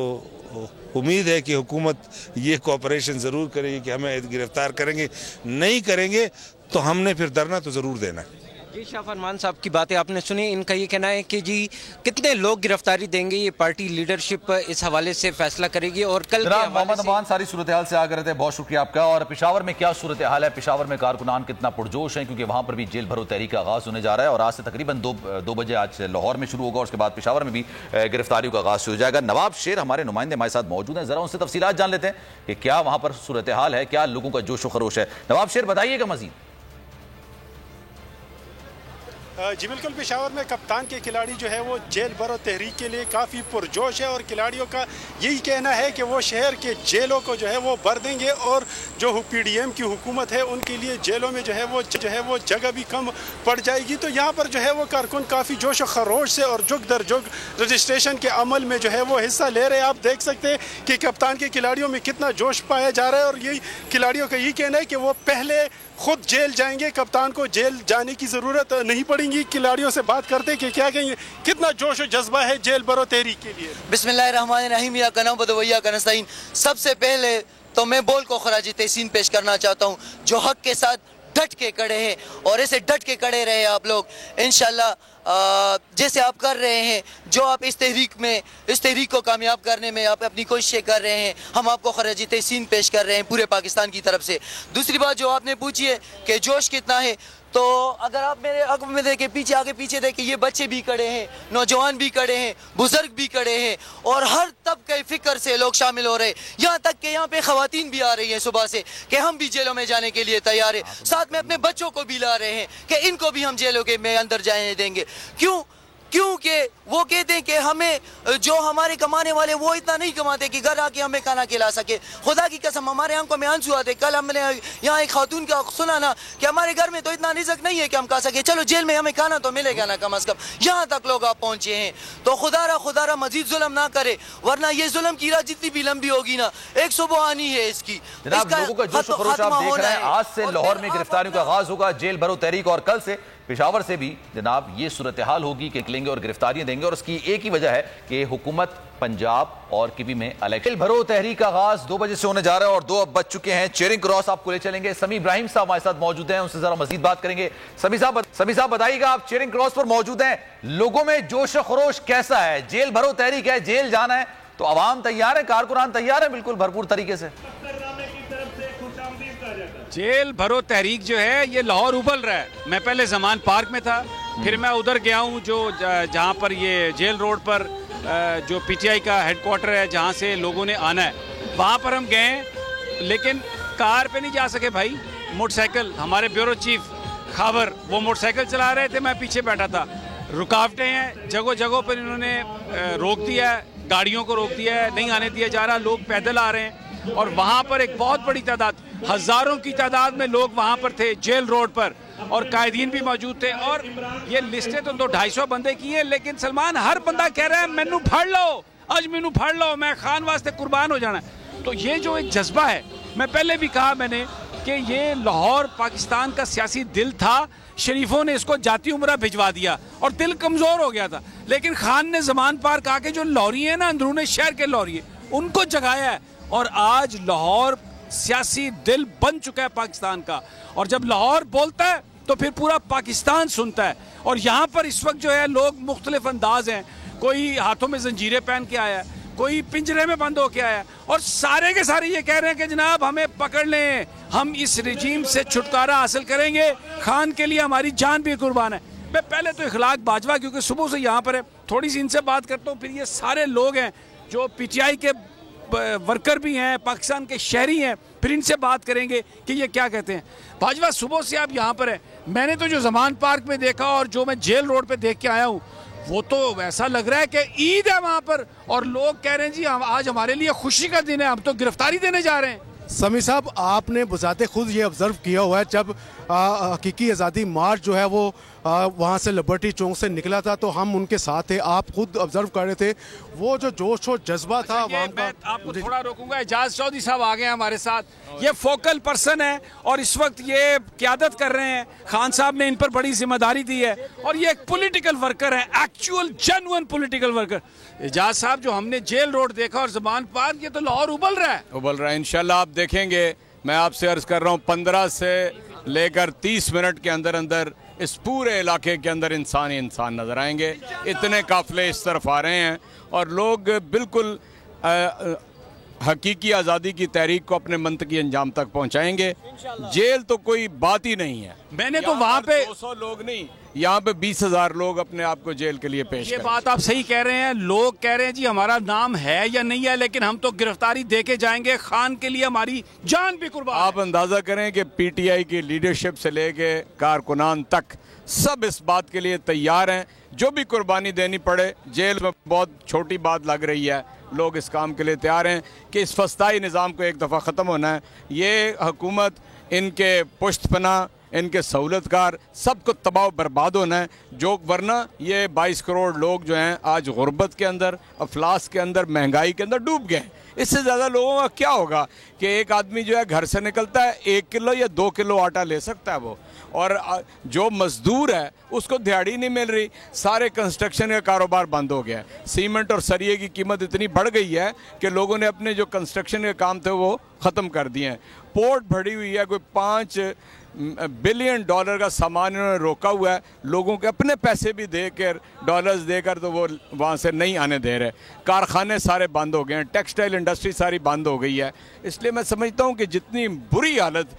उम्मीद है कि हुकूमत ये कोऑपरेशन ज़रूर करेगी कि हमें गिरफ्तार करेंगे। नहीं करेंगे तो हमने फिर धरना तो ज़रूर देना है। जी, शाह फरमान साहब की बातें आपने सुनी। इनका ये कहना है कि जी कितने लोग गिरफ्तारी देंगे ये पार्टी लीडरशिप इस हवाले से फैसला करेगी। और कल मोहम्मद नुमान सारी सूरत हाल से आगे रहते हैं, बहुत शुक्रिया आपका। और पेशावर में क्या सूरत हाल है? पेशावर में कारकुनान कितना पुरजोश है, क्योंकि वहां पर भी जेल भरो तहरीक का आगाज होने जा रहा है और आज से तकरीबन 2 बजे आज लाहौर में शुरू होगा और उसके बाद पेशावर में भी गिरफ्तारियों का आगाज हो जाएगा। नवाब शेर हमारे नुमाइंदे हमारे साथ मौजूद हैं, जरा उनसे तफसीलात जान लेते हैं कि क्या वहां पर सूरत हाल है, क्या लोगों का जोश व खरोश है। नवाब शेर बताइएगा मजीद। जी बिल्कुल, पेशावर में कप्तान के खिलाड़ी जो है वो जेल भरो तहरीक के लिए काफ़ी पुरजोश है और खिलाड़ियों का यही कहना है कि वो शहर के जेलों को जो है वो भर देंगे और जो PDM की हुकूमत है उनके लिए जेलों में जो है वो जगह भी कम पड़ जाएगी। तो यहाँ पर जो है वो कारकुन काफ़ी जोश और खरोश से और जुग दर जुग रजिस्ट्रेशन के अमल में जो है वो हिस्सा ले रहे हैं। आप देख सकते हैं कि कप्तान के खिलाड़ियों में कितना जोश पाया जा रहा है और यही खिलाड़ियों का यही कहना है कि वो पहले खुद जेल जाएंगे, कप्तान को जेल जाने की ज़रूरत नहीं पड़ेगी। खिलाड़ियों से बात करते हैं कि क्या कहेंगे, कितना जोश और जज्बा है जेल भरो तहरीक के लिए। बिस्मिल्लाहिर्रहमानिर्रहीम या कना बदवैया का नस्ताइन। सबसे पहले तो मैं बोल को खराजी तहसीन पेश करना चाहता हूँ, जो हक के साथ डट के खड़े हैं और ऐसे डट के खड़े रहे आप लोग इंशाल्लाह, जैसे आप कर रहे हैं, जो आप इस तहरीक को कामयाब करने में आप अपनी कोशिशें कर रहे हैं, हम आपको खराजी तहसीन पेश कर रहे हैं पूरे पाकिस्तान की तरफ से। दूसरी बात जो आपने पूछी है कि जोश कितना है, तो अगर आप मेरे आगे में देखें, पीछे आगे पीछे देखें, ये बच्चे भी खड़े हैं, नौजवान भी खड़े हैं, बुजुर्ग भी खड़े हैं और हर तबके फिक्र से लोग शामिल हो रहे हैं। यहाँ तक कि यहाँ पे खवातीन भी आ रही हैं सुबह से कि हम भी जेलों में जाने के लिए तैयार हैं, साथ में अपने बच्चों को भी ला रहे हैं कि इनको भी हम जेलों के में अंदर जाने देंगे। क्योंकि वो कहते हैं कि हमें जो हमारे कमाने वाले वो इतना नहीं कमाते कि घर आके हमें खाना खिला सके। खुदा की कसम हमारे आंखों में आंसू आते। कल हमने यहाँ एक खातून का सुना ना कि हमारे घर में तो इतना रिज़्क नहीं है कि हम खा सके, चलो जेल में हमें खाना तो मिलेगा ना कम अज कम। यहाँ तक लोग आप पहुँचे हैं, तो खुदारा मजीद जुल्म ना करे, वरना ये जुल्म की राह जितनी भी लंबी होगी ना, एक सुबह आनी है इसकी। लोगों का जोश व खरोश आप देख रहे हैं। आज से लाहौर में गिरफ्तारियों का आगाज होगा जेल भरो तहरीक और कल से पेशावर से भी जनाब ये सूरत हाल होगी कि निकलेंगे और गिरफ्तारियां देंगे। और उसकी एक ही वजह है कि हुकूमत पंजाब और किवी में इलेक्शन। जेल भरो तहरीक का आगाज 2 बजे से होने जा रहा है और 2 अब बज चुके हैं। चेयरिंग क्रॉस आपको ले चलेंगे, समी इब्राहिम साहब हमारे साथ मौजूद हैं, उनसे जरा मजीद बात करेंगे। समी साहब बताइएगा, आप चेयरिंग क्रॉस पर मौजूद हैं, लोगों में जोश खरोश कैसा है? जेल भरो तहरीक है, जेल जाना है, तो अवाम तैयार है, कारकुनान तैयार है बिल्कुल भरपूर तरीके से? जेल भरो तहरीक जो है ये लाहौर उबल रहा है। मैं पहले जमान पार्क में था, फिर मैं उधर गया हूँ जो जहाँ पर ये जेल रोड पर जो PTI का हेडक्वार्टर है, जहाँ से लोगों ने आना है, वहाँ पर हम गए, लेकिन कार पे नहीं जा सके भाई। मोटरसाइकिल, हमारे ब्यूरो चीफ खावर वो मोटरसाइकिल चला रहे थे, मैं पीछे बैठा था। रुकावटें हैं, जगह जगह पर इन्होंने रोक दिया है, गाड़ियों को रोक दिया है, नहीं आने दिया जा रहा, लोग पैदल आ रहे हैं। और वहाँ पर एक बहुत बड़ी तादाद, हज़ारों की तादाद में लोग वहाँ पर थे जेल रोड पर, और कायदीन भी मौजूद थे। और ये लिस्टें तो 250 बंदे की हैं, लेकिन सलमान हर बंदा कह रहा है मैनू फड़ लो, आज मैनू फड़ लो, मैं खान वास्ते कुर्बान हो जाना है। तो ये जो एक जज्बा है, मैं पहले भी कहा मैंने कि ये लाहौर पाकिस्तान का सियासी दिल था, शरीफों ने इसको जाती उम्रा भिजवा दिया और दिल कमज़ोर हो गया था, लेकिन खान ने ज़मान पार्क आके जो लॉरी है ना, अंदरून शहर के लॉरी, उनको जगाया है, और आज लाहौर सियासी दिल बन चुका है पाकिस्तान का। और जब लाहौर बोलता है तो फिर पूरा पाकिस्तान सुनता है। और यहाँ पर इस वक्त जो है लोग मुख्तलिफ अंदाज हैं, कोई हाथों में जंजीरें पहन के आया है, कोई पिंजरे में बंद होके आया है, और सारे के सारे ये कह रहे हैं कि जनाब हमें पकड़ लें, हम इस रजीम से छुटकारा हासिल करेंगे, खान के लिए हमारी जान भी कुर्बान है। मैं पहले तो इखलाक बाजवा, क्योंकि सुबह से यहाँ पर है, थोड़ी सी इनसे बात करता हूँ, फिर ये सारे लोग हैं जो PTI के वर्कर भी हैं, पाकिस्तान के शहरी हैं, फिर इनसे बात करेंगे कि ये क्या कहते हैं। बाजवा, सुबह से आप यहाँ पर हैं, मैंने तो जो ज़मान पार्क में देखा और जो मैं जेल रोड पे देख के आया हूँ, वो तो ऐसा लग रहा है कि ईद है वहाँ पर, और लोग कह रहे हैं जी आज हमारे लिए खुशी का दिन है, हम तो गिरफ्तारी देने जा रहे हैं। समी साहब, आपने बजाते खुद ये ऑब्ज़र्व किया हुआ है, जब हकीकी आज़ादी मार्च जो है वो वहाँ से लिबर्टी चौक से निकला था, तो हम उनके साथ थे, आप खुद ऑब्ज़र्व कर रहे थे, वो जो जोश और जज्बा था वहाँ का। आपको थोड़ा रोकूंगा, एजाज चौधरी साहब आ गए हैं हमारे साथ, ये फोकल पर्सन है और इस वक्त ये क़यादत कर रहे हैं, खान साहब ने इन पर बड़ी जिम्मेदारी दी है, और ये एक पॉलिटिकल वर्कर है, actual genuine political worker. Ejaz साहब, जो हमने जेल रोड देखा और ज़मान पार्क, ये तो लाहौर उबल रहा है इंशाल्लाह आप देखेंगे। मैं आपसे अर्ज कर रहा हूँ 15 से लेकर 30 मिनट के अंदर अंदर इस पूरे इलाके के अंदर इंसान ही इंसान नजर आएंगे। इतने काफिले इस तरफ आ रहे हैं और लोग बिल्कुल हकीकी आज़ादी की तहरीक को अपने मंतकी अंजाम तक पहुंचाएंगे। जेल तो कोई बात ही नहीं है। मैंने तो वहाँ पे 200 लोग नहीं, यहाँ पे 20,000 लोग अपने आप को जेल के लिए पेश ये बात आप सही कह रहे हैं। लोग कह रहे हैं जी हमारा नाम है या नहीं है, लेकिन हम तो गिरफ्तारी दे के जाएंगे, खान के लिए हमारी जान भी कुर्बान। आप अंदाजा करें कि PTI की लीडरशिप से लेके कारकुनान तक सब इस बात के लिए तैयार हैं, जो भी कुर्बानी देनी पड़े। जेल में बहुत छोटी बात लग रही है, लोग इस काम के लिए तैयार हैं कि इस फस्ताई निज़ाम को एक दफ़ा ख़त्म होना है। ये हुकूमत, इनके पुश्तपना, इनके सहूलतकार सबको तबाह बर्बाद होना है, जो वरना ये 22 करोड़ लोग जो हैं आज गुर्बत के अंदर, अफलास के अंदर, महंगाई के अंदर डूब गए। इससे ज़्यादा लोगों का क्या होगा कि एक आदमी जो है घर से निकलता है 1 किलो या 2 किलो आटा ले सकता है वो, और जो मजदूर है उसको दिहाड़ी नहीं मिल रही। सारे कंस्ट्रक्शन का कारोबार बंद हो गया है। सीमेंट और सरिये की कीमत इतनी बढ़ गई है कि लोगों ने अपने जो कंस्ट्रक्शन के काम थे वो ख़त्म कर दिए हैं। पोर्ट भरी हुई है, कोई $5 बिलियन का सामान इन्होंने रोका हुआ है। लोगों के अपने पैसे भी देकर, डॉलर्स देकर, तो वो वहाँ से नहीं आने दे रहे। कारखाने सारे बंद हो गए हैं, टेक्सटाइल इंडस्ट्री सारी बंद हो गई है। इसलिए मैं समझता हूँ कि जितनी बुरी हालत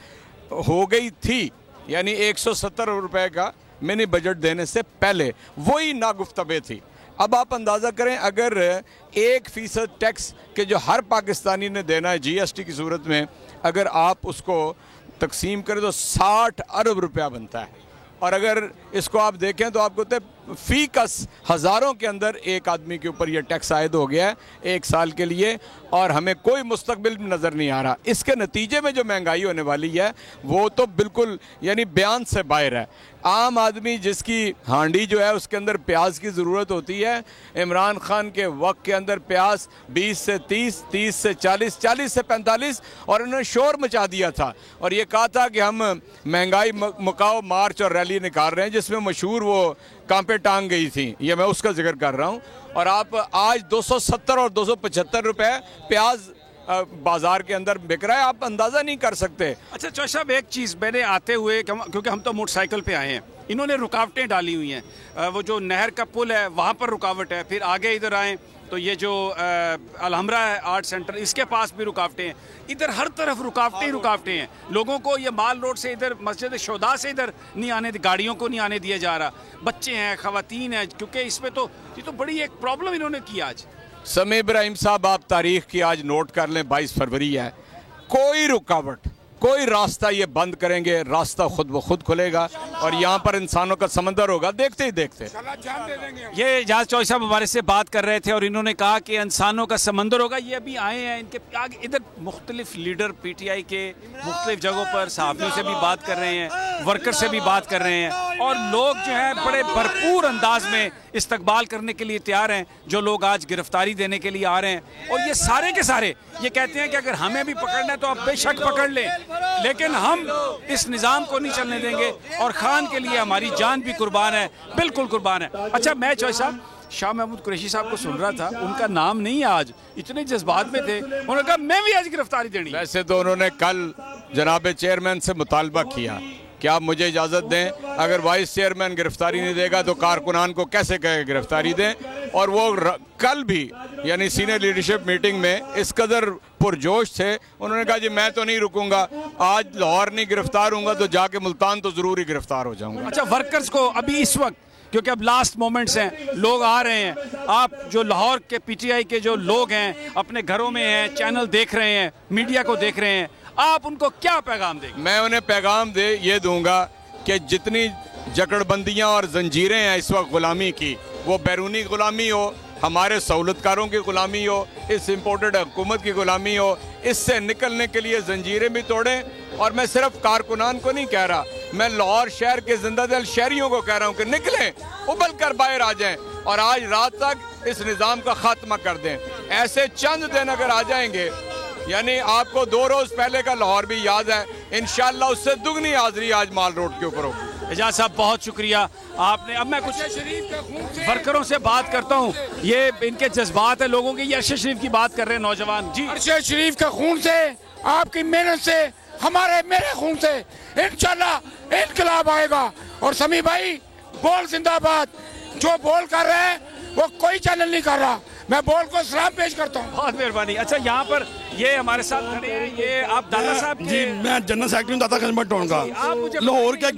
हो गई थी, यानी 170 रुपए का मिनी बजट देने से पहले, वही नागुफ्तबे थी। अब आप अंदाज़ा करें, अगर 1% टैक्स के जो हर पाकिस्तानी ने देना है GST की सूरत में, अगर आप उसको तकसीम करें तो 60 अरब रुपया बनता है। और अगर इसको आप देखें तो आपको फी कस हज़ारों के अंदर एक आदमी के ऊपर यह टैक्स आयद हो गया है 1 साल के लिए, और हमें कोई मुस्तकबिल नज़र नहीं आ रहा। इसके नतीजे में जो महंगाई होने वाली है वो तो बिल्कुल यानी बयान से बाहर है। आम आदमी जिसकी हांडी जो है उसके अंदर प्याज की ज़रूरत होती है, इमरान खान के वक्त के अंदर प्याज 20 से 30, 30 से 40, 40 से 45, और उन्होंने शोर मचा दिया था और ये कहा था कि हम महंगाई मुकाओ मार्च और रैली निकाल रहे हैं, जिसमें मशहूर वो कांपे टांग गई थी। ये मैं उसका जिक्र कर रहा हूँ। और आप आज 270 और 275 रुपए प्याज बाजार के अंदर बिक रहा है, आप अंदाज़ा नहीं कर सकते। अच्छा चौधरी साहब, एक चीज़ मैंने आते हुए, क्योंकि हम तो मोटरसाइकिल पे आए हैं, इन्होंने रुकावटें डाली हुई हैं। वो जो नहर का पुल है वहाँ पर रुकावट है, फिर आगे इधर आए तो ये जो अलहमरा है आर्ट सेंटर, इसके पास भी रुकावटें हैं। इधर हर तरफ रुकावटें हैं। लोगों को ये माल रोड से इधर मस्जिद शोदा से इधर नहीं आने, गाड़ियों को नहीं आने दिया जा रहा। बच्चे हैं, खवातीन हैं, क्योंकि इसमें तो ये तो बड़ी एक प्रॉब्लम इन्होंने की आज। समी इब्राहिम साहब, आप तारीख की आज नोट कर लें, 22 फरवरी है। कोई रुकावट, कोई रास्ता ये बंद करेंगे, रास्ता खुद ब खुद खुलेगा। और यहाँ पर इंसानों का समंदर होगा देखते ही देखते। ये एजाज चौधरी साहब हमारे से बात कर रहे थे और इन्होंने कहा कि इंसानों का समंदर होगा। ये अभी आए हैं, इनके आगे इधर मुख्तलिफ लीडर पीटीआई के मुख्तलिफ जगहों पर सहाफ़ियों से भी बात कर रहे हैं, वर्कर से भी बात कर रहे हैं और लोग जो है बड़े भरपूर अंदाज में इस्तकबाल करने के लिए तैयार हैं। जो लोग आज गिरफ्तारी देने के लिए आ रहे हैं और ये सारे के सारे ये कहते हैं कि अगर हमें भी पकड़ना है तो आप बेशक पकड़ लें, लेकिन हम इस निज़ाम को नहीं चलने देंगे और खान के लिए हमारी जान भी कुर्बान है, बिल्कुल कुर्बान है। अच्छा, मैं चौधरी साहब शाह महमूद कुरैशी साहब को सुन रहा था, उनका नाम नहीं है आज, इतने जज्बात में थे, उन्होंने कहा मैं भी आज गिरफ्तारी देनी। वैसे तो उन्होंने कल जनाब चेयरमैन से मुतालबा किया कि आप मुझे इजाज़त दें, अगर वाइस चेयरमैन गिरफ्तारी नहीं देगा तो कारकुनान को कैसे कहे गिरफ्तारी दें। और वो कल भी यानी सीनियर लीडरशिप मीटिंग में इस कदर पुरजोश थे, उन्होंने कहा जी मैं तो नहीं रुकूंगा, आज लाहौर नहीं गिरफ्तार हूँगा तो जाके मुल्तान तो ज़रूर ही गिरफ्तार हो जाऊँगा। अच्छा, वर्कर्स को अभी इस वक्त, क्योंकि अब लास्ट मोमेंट्स हैं, लोग आ रहे हैं, आप जो लाहौर के पीटीआई के जो लोग हैं अपने घरों में हैं, चैनल देख रहे हैं, मीडिया को देख रहे हैं, आप उनको क्या पैगाम देंगे? मैं उन्हें पैगाम ये दूंगा कि जितनी जकड़बंदियां और जंजीरें हैं इस वक्त गुलामी की, वो बैरूनी गुलामी हो, हमारे सहूलतकारों की गुलामी हो, इस इम्पोर्टेड हुकूमत की गुलामी हो, इससे निकलने के लिए जंजीरें भी तोड़ें। और मैं सिर्फ कारकुनान को नहीं कह रहा, मैं लाहौर शहर के जिंदादिल शहरियों को कह रहा हूँ कि निकलें, उबल कर बाहर आ जाएं और आज रात तक इस निज़ाम का खात्मा कर दें। ऐसे चंद दिन अगर आ जाएंगे, यानी आपको 2 रोज पहले का लाहौर भी याद है, इंशाल्लाह उससे दुगनी हाजिरी आज माल रोड के ऊपर होगी। एजाज साहब बहुत शुक्रिया आपने। अब मैं कुछ वर्करों से बात करता हूँ, ये इनके जज्बात है लोगों के। ये अरशद शरीफ की बात कर रहे हैं नौजवान जी। अरशद शरीफ का खून से, आपकी मेहनत से, हमारे मेरे खून से इंशाल्लाह इनकलाब आएगा। और समी भाई बोल जिंदाबाद, जो बोल कर रहे हैं वो कोई चैनल नहीं कर रहा, मैं बोल को सलाम पेश करता हूँ। बहुत मेहरबानी। अच्छा, यहाँ पर ये हमारे साथ खड़े हैं, ये आप दादा साहब जी, मैं जनरल सेक्रेटरी हूँ दाता खजमत टाउन का। लाहौर के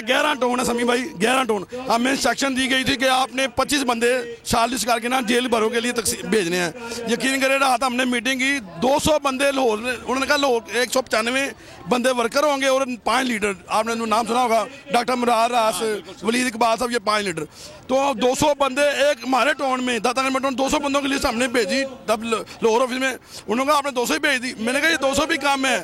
11 टाउन है समी भाई, 11 टाउन। हमें इंस्ट्रक्शन दी गई थी कि आपने 25 बंदे शालिश करके ना जेल भरों के लिए भेजने हैं। यकीन करें, रात हमने मीटिंग की, 200 बंदे लाहौर, उन्होंने कहा लाहौर 195 बंदे वर्कर होंगे और 5 लीडर, आपने नाम सुना होगा, डॉक्टर मुरार रास, वलीद इकबाल साहब, ये 5 लीडर। तो 200 बंदे एक हमारे टाउन में, दाता खजमत टाउन, 200 बंदों की लिस्ट हमने भेजी तब लाहौर ऑफिस में। उन्होंने कहा आपने 200 ही भेज दी। मैंने कहा ये 200 भी कम है,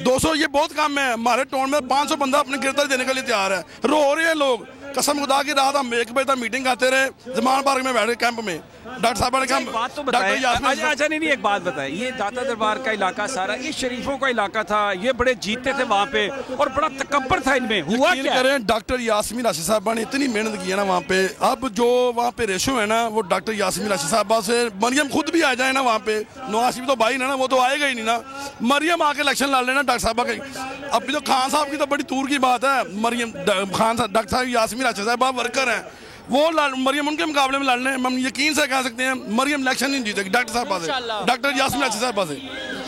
200 ये बहुत कम है। हमारे टाउन में 500 बंदा अपनी गिरफ्तारी देने के लिए तैयार है। रो रहे हैं लोग, कसम खुदा की। रात हम 1 बजे तक मीटिंग करते रहे जमान पार्क में बैठे कैंप में। डॉक्टर साहब ने कहा बात तो बताएं। अच्छा नहीं, एक बात बताएं, ये दाता दरबार का इलाका सारा ये शरीफों का इलाका था, ये बड़े जीते थे वहाँ पे और बड़ा तकब्बर था इनमें, हुआ क्या? करें, डॉक्टर यास्मीन राशिद साहबा ने इतनी मेहनत की है ना वहाँ पे। अब जो वहाँ पे रेशो है ना, वो डॉक्टर यास्मीन राशिद साहबा से मरियम खुद भी आ जाए ना वहाँ पे, नवाज शरीफ तो भाई ना, वो तो आएगा ही नहीं ना। मरियम आके इलेक्शन लड़ लेना डॉक्टर साहबा का। अभी तो खान साहब की तो बड़ी दूर की बात है, मरियम खान साहब, डॉक्टर साहब यास्मीन राशिद साहबा वर्कर हैं, वो मरियम उनके मुकाबले में लड़ने, हम यकीन से कह सकते हैं मरियम इलेक्शन नहीं जीतेगी डॉक्टर साहब से, डॉक्टर यास्मीन राशिद साहबा से।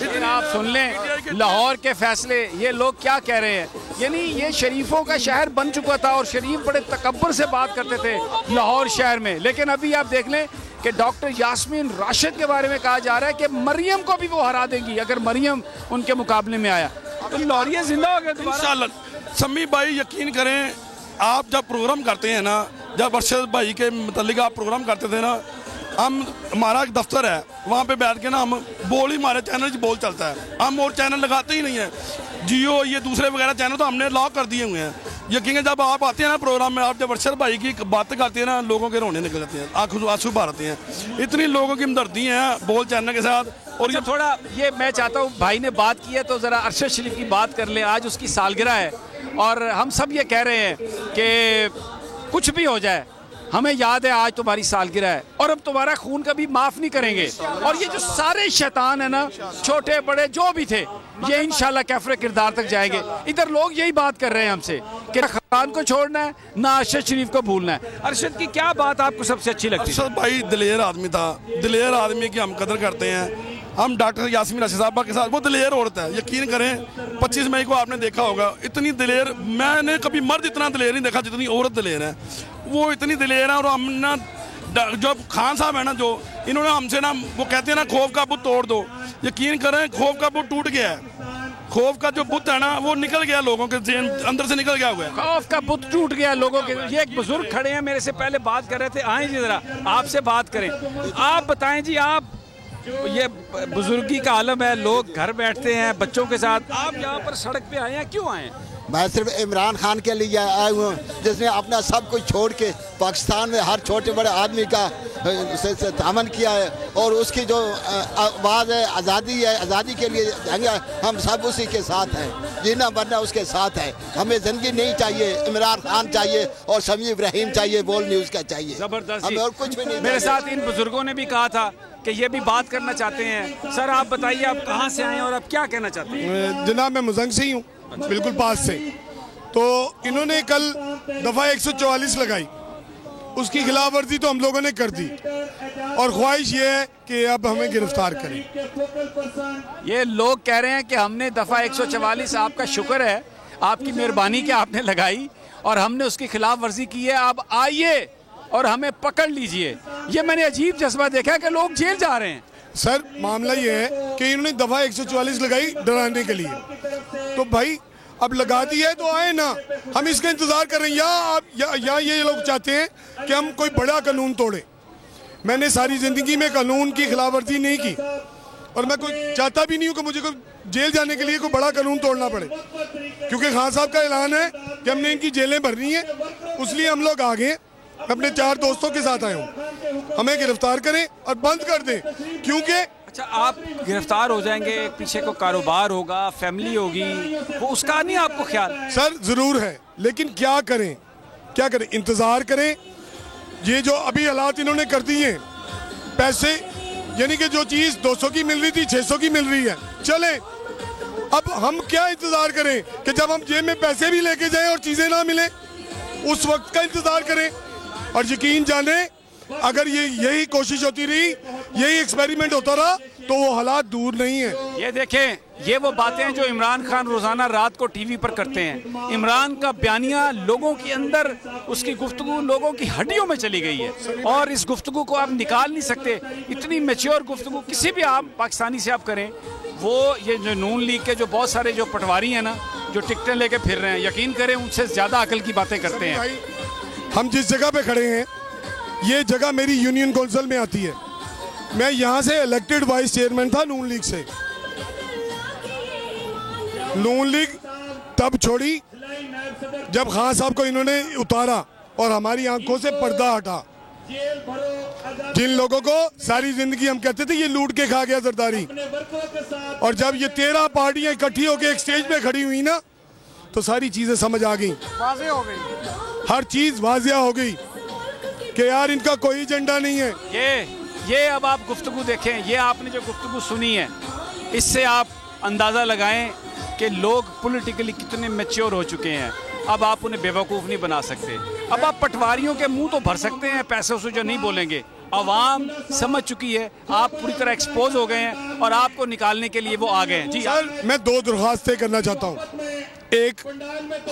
लेकिन आप सुन लें लाहौर के फैसले, ये लोग क्या कह रहे हैं, यानी ये शरीफों का शहर बन चुका था और शरीफ बड़े तकब्बर से बात करते थे लाहौर शहर में। लेकिन अभी आप देख लें कि डॉक्टर यास्मीन राशिद के बारे में कहा जा रहा है कि मरियम को भी वो हरा देंगी अगर मरियम उनके मुकाबले में आया तो लाहौरिया जिंदा हो गए इंशाल्लाह। समी भाई यकीन करें, आप जब प्रोग्राम करते हैं ना, जब अरशद भाई के मतलब आप प्रोग्राम करते थे ना, हम हमारा एक दफ्तर है, वहाँ पे बैठ के ना हम बोल ही, हमारे चैनल से बोल चलता है, हम और चैनल लगाते ही नहीं है। जियो ये दूसरे वगैरह चैनल तो हमने लॉक कर दिए हुए हैं। यकीन है, जब आप आते हैं ना प्रोग्राम में, आप जब अरशद भाई की बातें करते हैं ना, लोगों के रोने निकल जाते हैं, आंसू बाहर आते हैं। इतनी लोगों की हमदर्दी है बोल चैनल के साथ। और ये थोड़ा ये मैं चाहता हूँ, भाई ने बात की है तो ज़रा अरशद शरीफ की बात कर लें। आज उसकी सालगिरह है और हम सब ये कह रहे हैं कि कुछ भी हो जाए, हमें याद है आज तुम्हारी सालगिरह है और अब तुम्हारा खून कभी माफ़ नहीं करेंगे। और ये जो सारे शैतान है ना, छोटे बड़े जो भी थे, ये इंशाल्लाह कैफरे किरदार तक जाएंगे। इधर लोग यही बात कर रहे हैं हमसे कि खान को छोड़ना है ना अरशद शरीफ को भूलना है। अरशद की क्या बात आपको सबसे अच्छी लगती है? अरशद भाई दिलेर आदमी था, दिलेर आदमी की हम कदर करते हैं। हम डॉक्टर यास्मीन राशिद साहबा के साथ, वो दिलेर औरत है, यकीन करें 25 मई को आपने देखा होगा, इतनी दिलेर मैंने कभी मर्द इतना दिलेर नहीं देखा जितनी औरत दिलेर है। वो इतनी दिलेर है। और हम ना जो खान साहब है ना, जो इन्होंने हमसे ना, वो कहते हैं ना खौफ का बुत तोड़ दो, यकीन करें खौफ का बुत टूट गया है। खौफ का जो बुत है ना वो निकल गया, लोगों के ज़हन अंदर से निकल गया हुआ है। खौफ का बुत टूट गया लोगों के। ये एक बुजुर्ग खड़े हैं मेरे से पहले बात कर रहे थे, आए जी जरा आपसे बात करें। आप बताएं जी, आप ये बुजुर्गी का आलम है, लोग घर बैठते हैं बच्चों के साथ, आप यहाँ पर सड़क पे आए हैं, क्यों आए हैं? मैं सिर्फ इमरान खान के लिए आया हूँ जिसने अपना सब कुछ छोड़ के पाकिस्तान में हर छोटे बड़े आदमी का तामन किया है, और उसकी जो आवाज़ है आज़ादी है, आज़ादी के लिए हम सब उसी के साथ हैं, जीना मरना उसके साथ है। हमें ज़िंदगी नहीं चाहिए, इमरान खान चाहिए और शमी इब्राहिम चाहिए, बोल न्यूज़ का चाहिए, जबरदस्त। हमें और कुछ भी नहीं। मेरे साथ इन बुजुर्गों ने भी कहा था कि ये भी बात करना चाहते हैं। सर आप बताइए, आप कहाँ से आए हैं और आप क्या कहना चाहते हैं? जनाब मैं मुजंग से ही हूँ, बिल्कुल पास से। तो इन्होंने कल दफ़ा 144 लगाई, उसकी खिलाफ वर्जी तो हम लोगों ने कर दी, और ख्वाहिश ये है कि अब हमें गिरफ्तार करें। ये लोग कह रहे हैं कि हमने दफ़ा 144, आपका शुक्र है, आपकी मेहरबानी कि आपने लगाई और हमने उसकी खिलाफ वर्जी की है, अब आइए और हमें पकड़ लीजिए। ये मैंने अजीब जज्बा देखा कि लोग जेल जा रहे हैं। सर मामला ये है कि इन्होंने दफ़ा 144 लगाई डराने के लिए, तो भाई अब लगा दी है तो आए ना, हम इसका इंतज़ार कर रहे हैं। या ये लोग चाहते हैं कि हम कोई बड़ा कानून तोड़े। मैंने सारी ज़िंदगी में कानून की खिलाफ वर्जी नहीं की, और मैं कोई चाहता भी नहीं हूँ कि मुझे कोई जेल जाने के लिए कोई बड़ा कानून तोड़ना पड़े, क्योंकि खान साहब का ऐलान है कि हमने इनकी जेलें भरनी है, इसलिए हम लोग आ गए। अपने 4 दोस्तों के साथ आए हूँ, हमें गिरफ्तार करें और बंद कर दें, क्योंकि अच्छा आप गिरफ्तार हो जाएंगे, पीछे को कारोबार होगा, फैमिली होगी, वो उसका नहीं आपको ख्याल? सर ज़रूर है, लेकिन क्या करें, क्या करें, इंतज़ार करें। ये जो अभी हालात इन्होंने कर दिए हैं, पैसे यानी कि जो चीज़ 200 की मिल रही थी 600 की मिल रही है, चले। अब हम क्या इंतज़ार करें कि जब हम जेब में पैसे भी लेके जाएं और चीज़ें ना मिले, उस वक्त का इंतज़ार करें। और यकीन जाने अगर यही कोशिश होती रही, यही एक्सपेरिमेंट होता रहा, तो वो हालात दूर नहीं है। ये देखें, ये वो बातें हैं जो इमरान खान रोजाना रात को टीवी पर करते हैं। इमरान का बयानिया लोगों के अंदर, उसकी गुफ्तगू लोगों की हड्डियों में चली गई है, और इस गुफ्तगू को आप निकाल नहीं सकते। इतनी मैच्योर गुफ्तगू किसी भी आप पाकिस्तानी से आप करें, वो ये जो नून लीग के जो बहुत सारे जो पटवारी हैं ना, जो टिकटें लेके फिर रहे हैं, यकीन करें उनसे ज़्यादा अकल की बातें करते हैं। हम जिस जगह पे खड़े हैं, ये जगह मेरी यूनियन काउंसिल में आती है। मैं यहाँ से इलेक्टेड वाइस चेयरमैन था नून लीग से। नून लीग तब छोड़ी जब खान साहब को इन्होंने उतारा और हमारी आंखों से पर्दा हटा। जिन लोगों को सारी जिंदगी हम कहते थे ये लूट के खा गया जरदारी, और जब ये 13 पार्टियां इकट्ठी होकर एक स्टेज पे खड़ी हुई ना, तो सारी चीजें समझ आ गई, वाज़ेह हो गई, हर चीज वाज़ेह हो गई कि यार इनका कोई एजेंडा नहीं है। ये अब आप गुफ्तगू देखें, ये आपने जो गुफ्तगू सुनी है, इससे आप अंदाज़ा लगाएं कि लोग पॉलिटिकली कितने मैच्योर हो चुके हैं। अब आप उन्हें बेवकूफ़ नहीं बना सकते। अब आप पटवारियों के मुंह तो भर सकते हैं पैसों से, जो नहीं बोलेंगे। अवाम समझ चुकी है, आप पूरी तरह एक्सपोज हो गए हैं और आपको निकालने के लिए वो आ गए हैं। जी सर, मैं 2 दरख्वास्तें करना चाहता हूँ। एक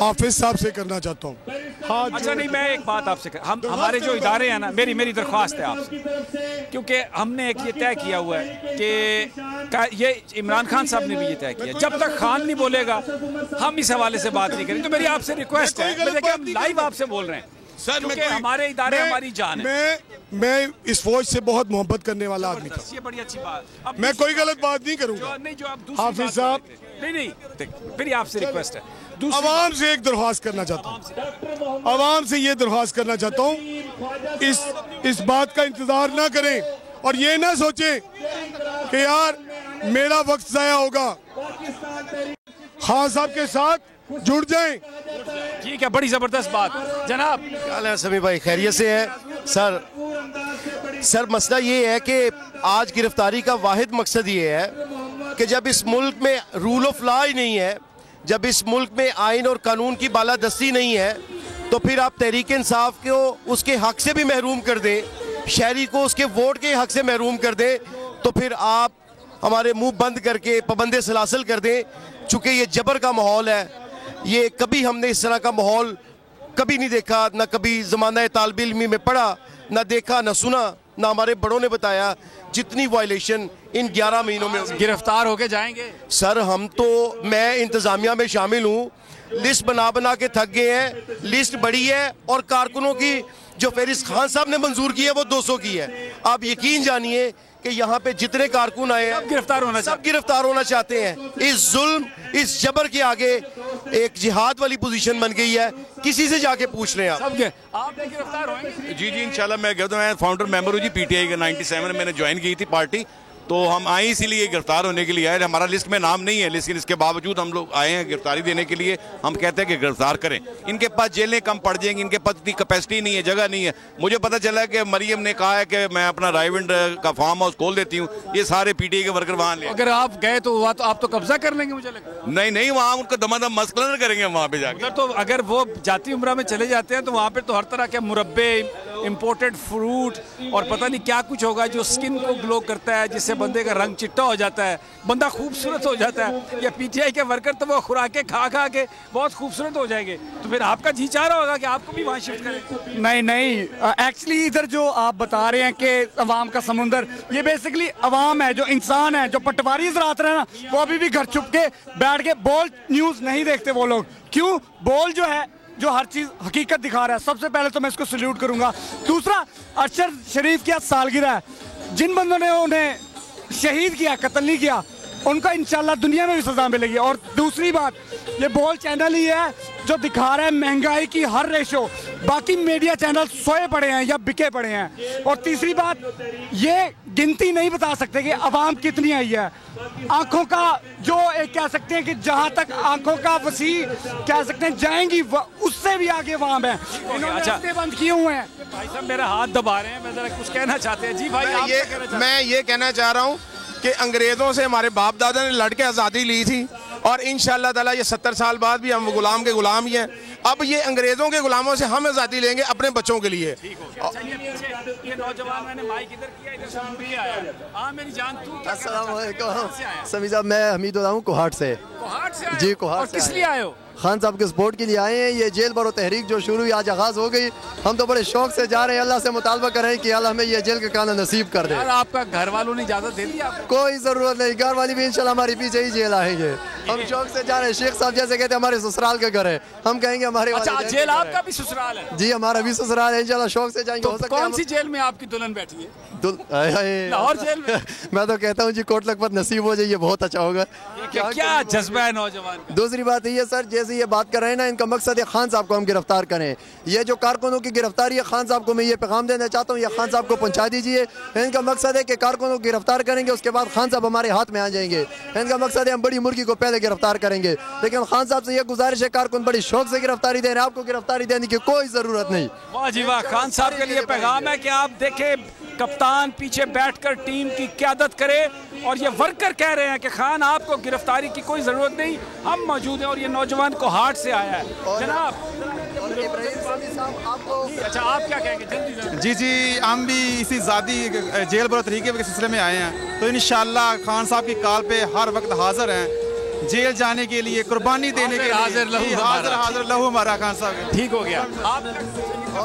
हाफिज साहब से करना चाहता हूँ। अच्छा नहीं, मैं एक बात आपसे हमारे जो इदारे हैं ना, मेरी दरख्वास्त है आपसे, क्योंकि हमने एक ये तय किया हुआ है कि ये इमरान खान साहब ने भी ये तय किया, जब तक खान नहीं बोलेगा हम इस हवाले से बात नहीं करेंगे। तो मेरी आपसे रिक्वेस्ट है, हम लाइव आपसे बोल रहे हैं सर, क्योंकि हमारे इदारे हमारी जान है। मैं इस फौज से बहुत मोहब्बत करने वाला आदमी था। ये बड़ी अच्छी बात। मैं कोई गलत बात नहीं करूंगा। जो आप हाफिज साहब, नहीं, मेरी आपसे रिक्वेस्ट है, आवाम से एक दरख्वास्त करना चाहता हूँ। आवाम से ये दरख्वास्त करना चाहता हूँ, इस बात का इंतजार ना करें और ये ना सोचें कि यार मेरा वक्त ज़ाया होगा। खान साहब के साथ जुड़ जाएं। ठीक है, बड़ी जबरदस्त बात। जनाब क्या हाल है समी भाई, खैरियत से है? सर मसला ये है कि आज गिरफ्तारी का वाहिद मकसद ये है कि जब इस मुल्क में रूल ऑफ लॉ ही नहीं है, जब इस मुल्क में आइन और कानून की बालादस्ती नहीं है, तो फिर आप तहरीक इंसाफ को उसके हक से भी महरूम कर दें, शहरी को उसके वोट के हक से महरूम कर दें, तो फिर आप हमारे मुंह बंद करके पाबंदे सलासल कर दें। चूँकि ये जबर का माहौल है, ये कभी हमने इस तरह का माहौल कभी नहीं देखा, ना कभी ज़माना तालिब इल्मी में पढ़ा, ना देखा, ना सुना, ना हमारे बड़ों ने बताया जितनी वायलेशन इन 11 महीनों में। गिरफ्तार होके जाएंगे सर हम तो, मैं इंतजामिया में शामिल हूँ, लिस्ट बना बना के थक गए हैं, लिस्ट बड़ी है और कारकुनों की जो फहरिस्त खान साहब ने मंजूर की है वो 200 की है। आप यकीन जानिए कि यहाँ पे जितने कारकुन आए हैं सब गिरफ्तार होना चाहते हैं। इस जुल्म, इस जबर के आगे एक जिहाद वाली पोजीशन बन गई है, किसी से जाके पूछ रहे हैं आप गिरफ्तार होंगे? जी इंशाल्लाह। मैं फाउंडर मेंबर हूँ जी पीटीआई का। 97 में मैंने ज्वाइन की थी पार्टी, तो हम आए इसीलिए गिरफ्तार होने के लिए आए। हमारा लिस्ट में नाम नहीं है, लेकिन इसके बावजूद हम लोग आए हैं गिरफ्तारी देने के लिए। हम कहते हैं कि गिरफ्तार करें। इनके पास जेलें कम पड़ जाएंगी, इनके पास इतनी कैपेसिटी नहीं है, जगह नहीं है। मुझे पता चला कि मरियम ने कहा है कि मैं अपना रायविंड का फार्म हाउस खोल देती हूँ, ये सारे पीटीआई के वर्कर वहाँ ले। अगर आप गए तो आप तो कब्जा कर लेंगे मुझे लगता है। नहीं, वहाँ उनको दमादम मसलन करेंगे वहाँ पे जाकर। तो अगर वो जाती उम्रा में चले जाते हैं तो वहाँ पे तो हर तरह के मुरब्बे, इम्पोर्टेड फ्रूट और पता नहीं क्या कुछ होगा जो स्किन को ग्लो करता है, जिससे बंदे का रंग चिट्टा हो जाता है, बंदा खूबसूरत हो जाता है। या पीटीआई के वर्कर तो वो खुराकें खा खा के बहुत खूबसूरत हो जाएंगे, तो फिर आपका जी चाह रहा होगा कि आपको भी वहाँ शिफ्ट करें। नहीं, एक्चुअली इधर जो आप बता रहे हैं कि अवाम का समुंदर, ये बेसिकली अवाम है, जो इंसान है, जो पटवारी ज़रात रहे ना, वो अभी भी घर छुप के बैठ के बोल न्यूज़ नहीं देखते वो लोग। क्यों? बोल जो है, जो हर चीज़ हकीकत दिखा रहा है। सबसे पहले तो मैं इसको सल्यूट करूंगा। दूसरा, अरशद शरीफ की आज सालगिरह है। जिन बंदों ने उन्हें शहीद किया, कत्ल नहीं किया, उनको इंशाल्लाह दुनिया में भी सजा मिलेगी। और दूसरी बात, ये बोल चैनल ही है जो दिखा रहा है महंगाई की हर रेशो, बाकी मीडिया चैनल सोए पड़े हैं या बिके पड़े हैं। और तीसरी बात, ये गिनती नहीं बता सकते कि आवाम कितनी आई है। आंखों का जो एक कह सकते हैं कि जहां तक आंखों का वसी कह सकते हैं जाएंगी, उससे भी आगे आवाम है। इन्होंने बंद किए हुए हैं। भाई साहब मेरा हाथ दबा रहे हैं, मैं जरा कुछ कहना चाहते हैं। जी भाई, मैं ये कहना चाह रहा हूँ कि अंग्रेज़ों से हमारे बाप दादा ने लड़ के आज़ादी ली थी और इंशाअल्लाह ताला ये 70 साल बाद भी हम गुलाम के गुलाम ही हैं। अब ये अंग्रेज़ों के गुलामों से हम आज़ादी लेंगे अपने बच्चों के लिए। ये नौजवान, मैंने माइक इधर किया, इधर से भी आया। हाँ मेरी जान, तू क्या अस्सलाम वालेकुम समी साहब, मैं हमीद हो रहा हूँ कोहाट से। जी कोहाट से। किस लिए आए हो? खान साहब के सपोर्ट के लिए आए हैं। ये जेल भरो तहरीक जो शुरू हुई, आज आगाज़ हो गई। हम तो बड़े शौक से जा रहे हैं, अल्लाह से मुतालबा कर रहे हैं कि अल्लाह हमें ये जेल का खाना नसीब कर दे। आपका घर वालों ने इजाज़त दे दी आपको? कोई ज़रूरत नहीं, घर वाली भी इंशाल्लाह हमारे पीछे ही जेल आएंगे। हम शौक से जा रहे हैं। शेख साहब जैसे कहते हैं हमारे ससुराल का घर है, हम कहेंगे हमारे। अच्छा, जेल आपका भी ससुराल है? जी हमारा भी ससुराल है, इंशाल्लाह शौक से जाएंगे। हो सकता है कौन सी जेल में आपकी दुल्हन बैठी है? लाहौर जेल में। मैं तो कहता हूँ जी कोट लखपत नसीब हो जाए, ये बहुत अच्छा होगा। क्या जज्बा है नौजवान? दूसरी बात ये सर, जैसे ये बात कर रहे हैं ना, इनका मकसद है खान साहब को हम गिरफ्तार करें। ये जो कारकुनों की गिरफ्तारी है, खान साहब को मैं ये पैगाम देना चाहता हूँ, ये खान साहब को पहुँचा दीजिए। इनका मकसद है कि कारकुनों को गिरफ्तार करेंगे, उसके बाद खान साहब हमारे हाथ में आ जाएंगे। इनका मकसद है हम बड़ी मुर्गी को पहले गिरफ्तार करेंगे। लेकिन खान साहब से ये गुजारिश है, कारकुन बड़ी शौक से गिरफ्तारी दे रहे हैं, आपको गिरफ्तारी देने की कोई ज़रूरत नहीं। वाह जी वाह, खान साहब के लिए पैगाम है कि आप देखें, कप्तान पीछे बैठकर टीम की क़यादत करे और ये वर्कर कह रहे हैं कि खान आपको गिरफ्तारी की कोई ज़रूरत नहीं, हम मौजूद हैं। और ये नौजवान को हार्ट से आया है। जनाब अच्छा, आप क्या कहेंगे? जल्दी। जी हम भी इसी ज़ाती जेल भरो तरीके के सिलसिले में आए हैं, तो इंशाअल्लाह खान साहब की कॉल पे हर वक्त हाजिर हैं, जेल जाने के लिए, कुर्बानी देने के लिए। हाजिर लहू हमारा खान साहब। ठीक हो गया, आप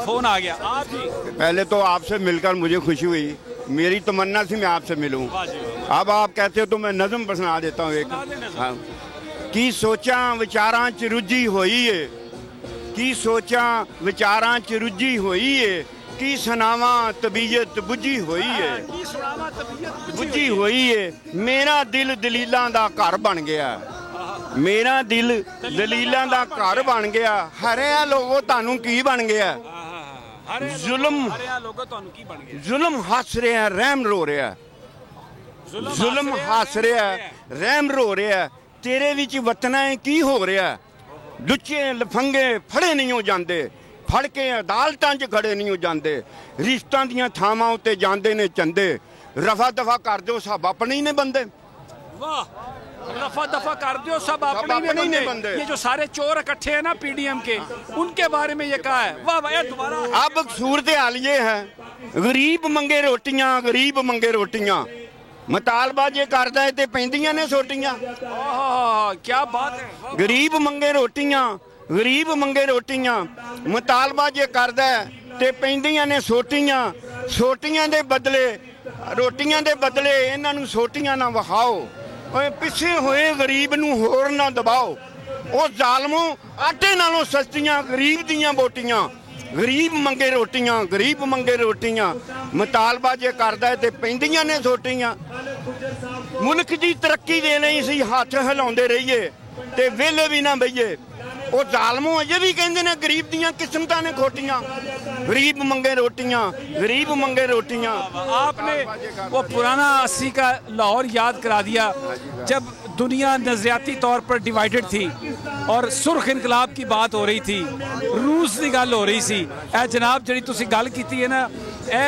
फोन आ गया। आप जी, पहले तो आपसे मिलकर मुझे खुशी हुई, मेरी तमन्ना थी मैं आपसे मिलूं। अब आप कहते हो तो मैं नज़म सुना देता हूँ एक। हाँ, की सोचा विचारां च रुझी होई है, की सोचा विचारां च रुझी होई है, की सुनावा तबीयत बुझी होई है, बुझी होई है। मेरा दिल दलीलां दा घर बन गया, मेरा दिल दलीलां दा घर बन गया। हरिया लोगो तानू की बन गया? जुल्म जुल्म हस रहा है, रहम रो रहा है। जुल्म हस रहा है, रहम रो रहा है। तेरे विच वतना की हो रहा है? लुच्चे लफंगे फड़े नहीं हो जाते, फड़ के अदालतां च खड़े नहीं हो जाते, रिश्तां दियां थावां उत्ते जांदे ने चंदे। रफा दफा कर दो, सब अपने ही ने बंदे। वाह, रफा दफा कर दो, सब अपने ही ने बंदे। ये जो सारे चोर इकट्ठे हैं ना पीडीएम के, उनके बारे में ये कहा है। वाह भैया, दोबारा। अब सूरत हाल ये है, गरीब मंगे रोटियां, गरीब मंगे रोटियां। मुतालबा जे करदा है ते पैंदियां ने सोटियां। क्या बात है। गरीब मंगे रोटियां, गरीब मंगे रोटियां। मुतालबा जे करदा है ते पैंदियां ने सोटियां। ਸੋਟੀਆਂ ਦੇ ਬਦਲੇ ਰੋਟੀਆਂ ਦੇ ਬਦਲੇ ਇਹਨਾਂ ਨੂੰ ਸੋਟੀਆਂ ਨਾ ਵਿਖਾਓ ਓਏ ਪਿੱਛੇ ਹੋਏ ਗਰੀਬ ਨੂੰ ਹੋਰ ਨਾ ਦਬਾਓ ਉਹ ਜ਼ਾਲਮੋ ਆਟੇ ਨਾਲੋਂ ਸਸਤੀਆਂ ਗਰੀਬ ਦੀਆਂ ਬੋਟੀਆਂ ਗਰੀਬ ਮੰਗੇ ਰੋਟੀਆਂ ਗਰੀਬ ਮੰਗੇ ਰੋਟੀਆਂ ਮੁਤਾਲਬਾ ਜੇ ਕਰਦਾ ਤੇ ਪੈਂਦੀਆਂ ਨੇ ਸੋਟੀਆਂ ਮੁਲਕ ਦੀ ਤਰੱਕੀ ਦੇ ਲਈ ਸੀ ਹੱਥ ਹਿਲਾਉਂਦੇ ਰਹੀਏ ਤੇ ਵਿਹਲੇ ਵੀ ਨਾ ਬਈਏ ਉਹ ਜ਼ਾਲਮੋ ਅਜੇ ਵੀ ਕਹਿੰਦੇ ਨੇ ਗਰੀਬ ਦੀਆਂ किस्मतां ने खोटियां गरीब मंगे रोटियां गरीब मंगे रोटियां। आपने वो पुराना 80 का लाहौर याद करा दिया जब दुनिया नजरियाती तौर पर डिवाइडेड थी और सुर्ख इनकलाब की बात हो रही थी, रूस की गल हो रही सी। ए जनाब जी तुसी गल कीती है ना, ए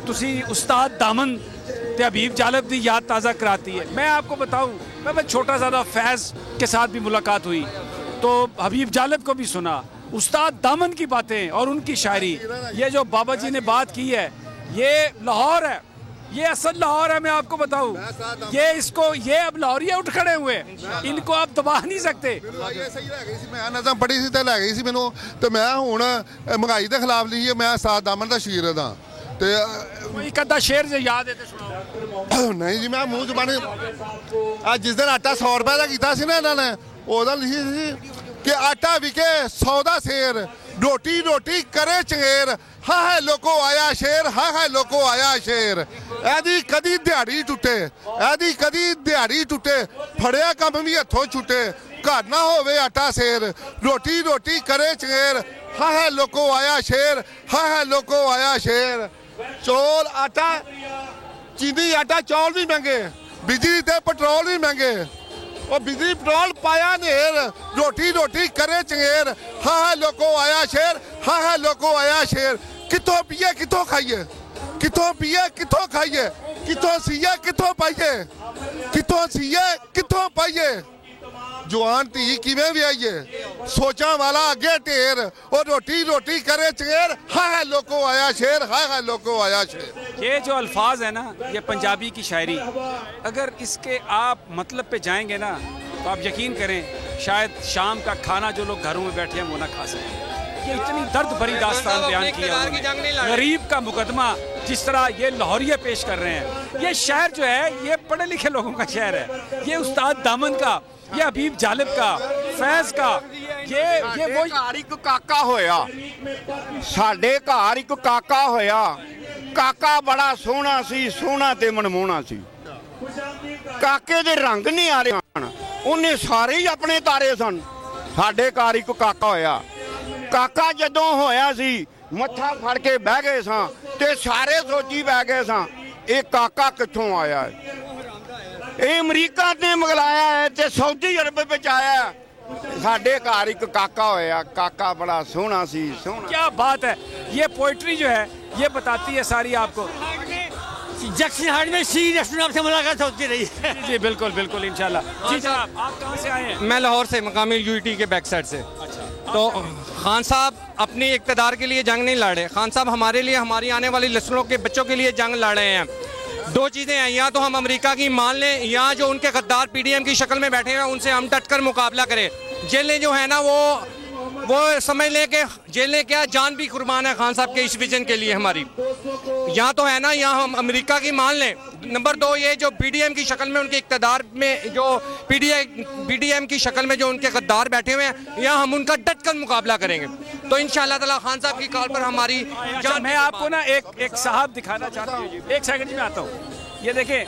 तुसी उस्ताद दामन ते हबीब जालब की याद ताज़ा कराती है। मैं आपको बताऊं, मैं छोटा सा फैज़ के साथ भी मुलाकात हुई तो हबीब जालब को भी सुना, उस्ताद दामन की बातें और उनकी शायरी। ये जो बाबा जी ने बात की है ये लाहौर है, ये असल लाहौर है। मैं आपको बताऊं ये इसको ये अब लाहौरिया उठ खड़े हुए, इनको आप दबा नहीं सकते। मैं नज़म पढ़ी सी ते लै गई सी मैनू ते मैं हुण महंगाई के खिलाफ लिखी है। मैं उस्ताद दामन का शीर दा ते एक अद्धा शेर जे याद है ते सुनाओ। नहीं जी मैं मुंह जुबानी जिस दिन आटा 100 रुपए का कीता सी ना इन्हां ने ਉਹਦਾ ਲਿਖੀ ਸੀ ਕਿ ਆਟਾ ਵਿਕੇ 100 ਦਾ ਸ਼ੇਰ ਰੋਟੀ ਰੋਟੀ ਕਰੇ ਚੰਗੇਰ ਹਾ ਹੈ ਲੋਕੋ ਆਇਆ ਸ਼ੇਰ ਹਾ ਹੈ ਲੋਕੋ ਆਇਆ ਸ਼ੇਰ। ਇਹਦੀ ਕਦੀ ਦਿਹਾੜੀ ਟੁੱਟੇ ਇਹਦੀ ਕਦੀ ਦਿਹਾੜੀ ਟੁੱਟੇ ਫੜਿਆ ਕੰਮ ਵੀ ਹੱਥੋਂ ਛੁੱਟੇ ਘਰ ਨਾ ਹੋਵੇ ਆਟਾ ਸ਼ੇਰ ਰੋਟੀ ਰੋਟੀ ਕਰੇ ਚੰਗੇਰ ਹਾ ਹੈ ਲੋਕੋ ਆਇਆ ਸ਼ੇਰ ਹਾ ਹੈ ਲੋਕੋ ਆਇਆ ਸ਼ੇਰ। ਚੌਲ ਆਟਾ ਚੀਨੀ ਆਟਾ ਚੌਲ ਵੀ ਮਹਿੰਗੇ ਬਿਜਲੀ ਤੇ ਪੈਟਰੋਲ ਵੀ ਮਹਿੰਗੇ ਉਹ ਬਿਜਲੀ ਪੈਟਰੋਲ ਪਾਇਆ ਨੇਰ ਰੋਟੀ ਰੋਟੀ ਕਰੇ ਚੰਗੇਰ ਹਾ ਹੈ ਲੋਕੋ ਆਇਆ ਸ਼ੇਰ ਹਾ ਹੈ ਲੋਕੋ ਆਇਆ ਸ਼ੇਰ। ਕਿੱਥੋਂ ਪੀਏ ਕਿੱਥੋਂ ਖਾਈਏ ਕਿੱਥੋਂ ਪੀਏ ਕਿੱਥੋਂ ਖਾਈਏ ਕਿੱਥੋਂ ਸੀਏ ਕਿੱਥੋਂ ਪਾਈਏ ਕਿੱਥੋਂ ਸੀਏ ਕਿੱਥੋਂ ਪਾਈਏ ਜਵਾਨ ਧੀ ਕਿਵੇਂ ਵਿਆਹੀਏ ਸੋਚਾਂ ਵਾਲਾ ਅੱਗੇ ਢੇਰ ਉਹ रोटी रोटी करे चंगेर हाँ है लोको आया शेर हाँ है लोको आया शेर। ये जो अल्फाज है ना ये पंजाबी की शायरी, अगर इसके आप मतलब पे जाएंगे ना तो आप यकीन करें शायद शाम का खाना जो लोग घरों में बैठे हैं वो ना खा सकें। ये इतनी दर्द भरी दास्तान बयान की है। गरीब का मुकदमा जिस तरह ये लाहौरिया पेश कर रहे हैं, ये शायर जो है ये पढ़े लिखे लोगों का शायर है। ये उस्ताद दामन का, ये हबीब जालिब का, फैज का, ये वो एक काका होया साडे घर एक काका होया काका बड़ा सोहना सी सोहना ते मनमोहना सी काके दे रंग नहीं आ रहे उन्हें सारे ही अपने तारे सन। साडे घर एक काका होया काका जदों होया सी मत्था फड़ के बह गए सां ते सारे सोची बह गए सां ये काका कित्थों आया है। ये अमरीका ने मंगलाया है ते सऊदी अरब विच आया है। साडे घर एक काका होया काका बड़ा सोहना सी सोहना। क्या बात है। ये पोइट्री जो है ये बताती है सारी आपको। जक्सन हाट में सी रेस्टोरेंट से मुलाकात होती रही है। जी बिल्कुल बिल्कुल इंशाल्लाह। जी साहब आप कहाँ से आए हैं? मैं लाहौर से मकामी यूटी के बैक साइड से। तो खान साहब अपनी इक़्तिदार के लिए जंग नहीं लड़े, खान साहब हमारे लिए हमारी आने वाली नस्लों के बच्चों के लिए जंग लड़ रहे हैं। दो चीज़ें हैं, या तो हम अमेरिका की मान लें या जो उनके गद्दार पीडीएम की शक्ल में बैठे हैं उनसे हम डटकर मुकाबला करें। जेलें जो है ना वो समझ लें कि जेलें क्या जान भी कुर्बान है खान साहब के इस विजन के लिए हमारी। यहाँ तो है ना, यहाँ हम अमेरिका की मान लें। नंबर दो, ये जो पीडीएम की शक्ल में उनके इक़्तिदार में जो पीडीएम की शक्ल में जो उनके गद्दार बैठे हुए हैं यहाँ हम उनका डटकर मुकाबला करेंगे। तो इंशाअल्लाह ताला खान साहब की कॉल पर हमारी जान। मैं आपको ना एक साहब दिखाना चाहता हूँ, एक सेकंड में आता हूँ। ये देखें,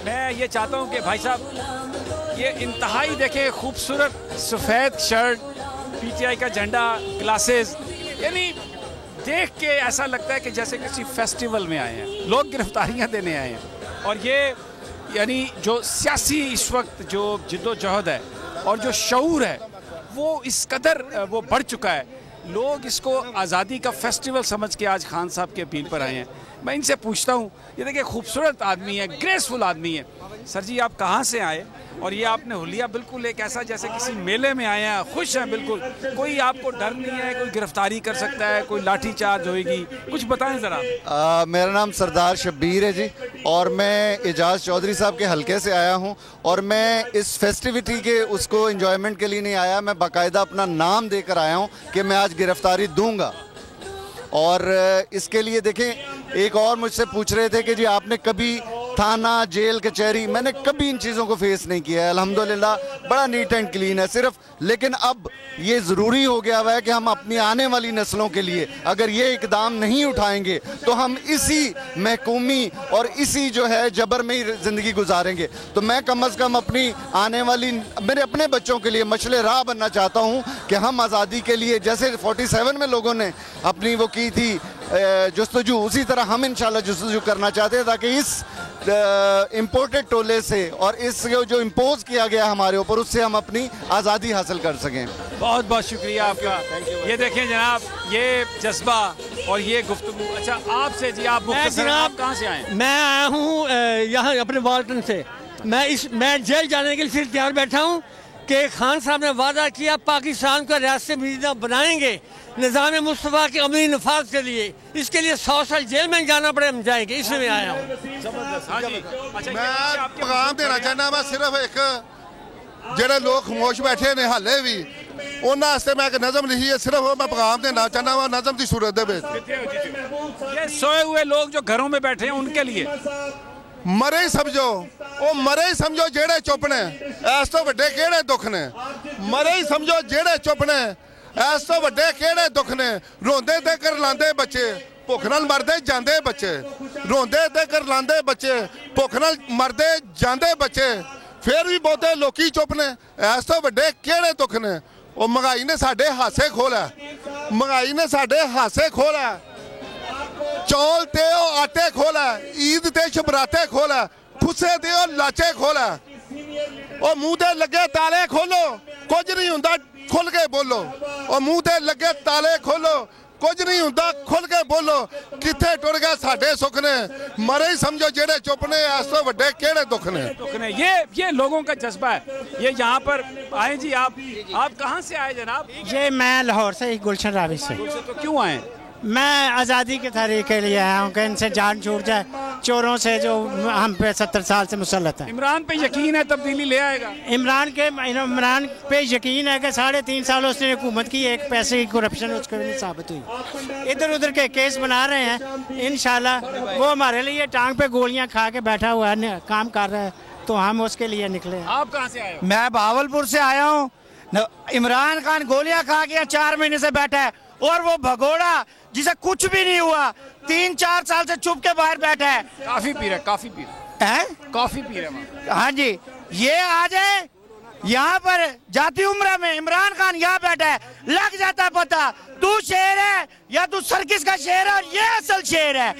मैं ये चाहता हूँ कि भाई साहब ये इंतहाई देखें खूबसूरत सफ़ेद शर्ट, पीटीआई का झंडा, ग्लासेस, यानी देख के ऐसा लगता है कि जैसे किसी फेस्टिवल में आए हैं, लोग गिरफ्तारियां देने आए हैं। और ये यानी जो सियासी इस वक्त जो जिद्दोजहद है और जो शऊर है वो इस कदर वो बढ़ चुका है, लोग इसको आज़ादी का फेस्टिवल समझ के आज खान साहब की अपील पर आए हैं। मैं इनसे पूछता हूँ, ये देखिए खूबसूरत आदमी है, ग्रेसफुल आदमी है। सर जी आप कहाँ से आए और ये आपने हुलिया बिल्कुल एक ऐसा जैसे किसी मेले में आए हैं, खुश हैं बिल्कुल, कोई आपको डर नहीं है, कोई गिरफ्तारी कर सकता है, कोई लाठी चार्ज होएगी, कुछ बताएं ज़रा। मेरा नाम सरदार शब्बीर है जी और मैं एजाज चौधरी साहब के हलके से आया हूं और मैं इस फेस्टिविटी के उसको एंजॉयमेंट के लिए नहीं आया, मैं बाकायदा अपना नाम देकर आया हूं कि मैं आज गिरफ्तारी दूंगा। और इसके लिए देखें एक और मुझसे पूछ रहे थे कि जी आपने कभी थाना, जेल, कचहरी, मैंने कभी इन चीज़ों को फेस नहीं किया है। अल्हम्दुलिल्लाह बड़ा नीट एंड क्लीन है सिर्फ। लेकिन अब ये ज़रूरी हो गया हुआ है कि हम अपनी आने वाली नस्लों के लिए अगर ये इकदाम नहीं उठाएंगे तो हम इसी महकूमी और इसी जो है जबर में ही ज़िंदगी गुजारेंगे। तो मैं कम अज़ कम अपनी आने वाली मेरे अपने बच्चों के लिए मशले राह बनना चाहता हूँ कि हम आज़ादी के लिए जैसे 47 में लोगों ने अपनी वो की थी जस्तजू, उसी तरह हम इंशाल्लाह जस्तजू करना चाहते हैं ताकि इस इम्पोर्टेड टोले से और इस जो इम्पोज किया गया हमारे ऊपर उससे हम अपनी आज़ादी हासिल कर सकें। बहुत बहुत शुक्रिया आपका। ये देखें जनाब, ये जज्बा और ये गुफ्तगू। अच्छा आपसे जी, आप जनाब कहाँ से आए? मैं आया हूँ यहाँ अपने वाल्टन से। मैं जेल जाने के लिए फिर तैयार बैठा हूँ कि खान साहब ने वादा किया पाकिस्तान को रियासत मजीदा बनाएंगे निज़ाम मुस्तफ़ा के अमली नफाज के लिए। इसके लिए 100 साल जेल में जाना पड़े, हम जाएंगे, इसलिए मैं आया हूँ। मैं पैगाम देना चाहना, मैं सिर्फ एक जेडे लोग खामोश बैठे ने हाले भी उन्होंने वास्ते मैं एक नज़म लिखी है, सिर्फ मैं पैगाम देना चाहना वा नज़म की सूरत दे। ये सोए हुए लोग जो घरों में बैठे हैं उनके लिए मरे ही समझो, वो मरे ही समझो जेड़े चुप ने, इस तो वड्डे केड़े दुख ने। मरे ही समझो जेड़े चुप ने, इस तो वड्डे केड़े दुख ने। रोंदे ते करलांदे बच्चे, भुख नाल मरदे जांदे बच्चे। रोंदे ते करलांदे बच्चे, भुख नाल मरदे जांदे बच्चे। फिर भी बहुते लोकी चुप ने, इस तो वड्डे केड़े दुख ने। वो महंगाई ने साडे हासे खोला, महंगाई ने साडे हासे खोला। चौल ते आटे खोला, ईद ते शबराते खोला, फुसे ते लाचे खोला। ओ मुंह ते लगे ताले खोलो, कुछ नहीं हुंदा खुल के बोलो। ओ मुंह ते लगे ताले खोलो, कुछ नहीं हुंदा खुल के बोलो। किथे टुर गए साडे सुख ने, मरे ही समझो जेड़े चुप ने, इस तो वड्डे केड़े दुख ने। ये लोगों का जज्बा है। ये यहाँ पर आए जी, आप कहाँ से आए जनाब? ये मैं लाहौर से, गुलशन रावी से। तो क्यों आए? मैं आज़ादी के तहरीक के लिए आया हूँ कि इनसे जान छूट जाए, चोरों से जो हम पे 70 साल से मुसल्लत है। इमरान पे यकीन है तब्दीली ले आएगा? इमरान पे यकीन है कि 3.5 साल उसने हुकूमत की, एक पैसे की करप्शन उसको नहीं साबित हुई। इधर उधर के केस बना रहे हैं, इंशाल्लाह वो हमारे लिए टांग पे गोलियाँ खा के बैठा हुआ है, काम कर रहा है, तो हम उसके लिए निकले। आप कहाँ से आए? मैं भावलपुर से आया हूँ। इमरान खान गोलियाँ खा के 4 महीने से बैठा है और वो भगोड़ा जिसे कुछ भी नहीं हुआ 3-4 साल से चुप के बाहर बैठा है। काफी पी रहा है, कॉफी पी रहा है। हाँ जी, ये आ जाए यहाँ पर जाती उम्र में इमरान खान यहाँ बैठा है, लग जाता पता तू शेर है या तू सर्किस का शेर है, और ये असल शेर है।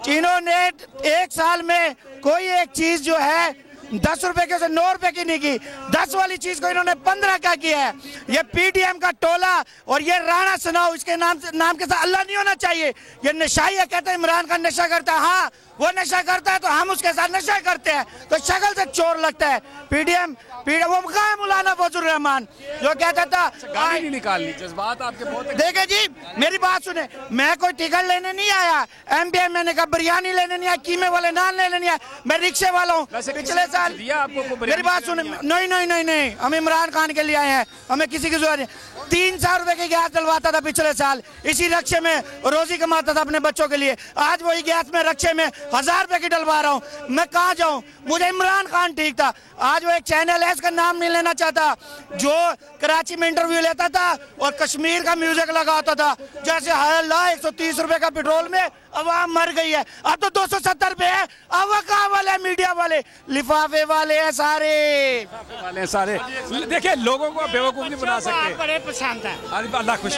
इन्होंने 1 साल में कोई एक चीज जो है 10 रुपए के 9 रुपए की नहीं की, 10 वाली चीज को इन्होंने 15 का किया है। ये पीटीएम का टोला और ये राणा सनाओ, इसके नाम के साथ अल्लाह नहीं होना चाहिए। ये नशाई है, कहते हैं इमरान खान नशा करता है। हाँ वो नशा करता है तो हम उसके साथ नशा करते हैं, तो शक्ल से चोर लगता है। पीटीएम वो कहाँ है मौलाना फजल रहमान जो कहता था गाली नहीं निकालनी, जज्बात आपके बहुत। देखे जी मेरी बात सुने, मैं कोई टिकट लेने नहीं आया, एमपीएम मैंने कहा बिरयानी लेने नहीं आया, कीमे वाले नान लेने नहीं आया, मैं रिक्शे वाला हूँ। पिछले साल मेरी बात सुने, नहीं, हम इमरान खान के लिए आए हैं, हमें किसी की जरूरत नहीं। 300 रुपए की गैस डलवाता था पिछले साल, इसी रक्शे में रोजी कमाता था अपने बच्चों के लिए। आज वही गैस में रक्शे में 1000 रुपए की डलवा रहा हूँ। मैं कहाँ जाऊँ? मुझे इमरान खान ठीक था। आज वो एक चैनल है, इसका नाम नहीं लेना चाहता, जो कराची में इंटरव्यू लेता था और कश्मीर का म्यूजिक लगाता था, जैसे अल्लाह 130 रुपए का पेट्रोल में अवाम मर गई है। अब तो 270 रुपए है। अब वो कहाँ वाले मीडिया वाले, लिफाफे वाले हैं सारे। देखिए लोगों को बेवकूफ नहीं बना सकते। बड़े पसंद है। अल्लाह खुश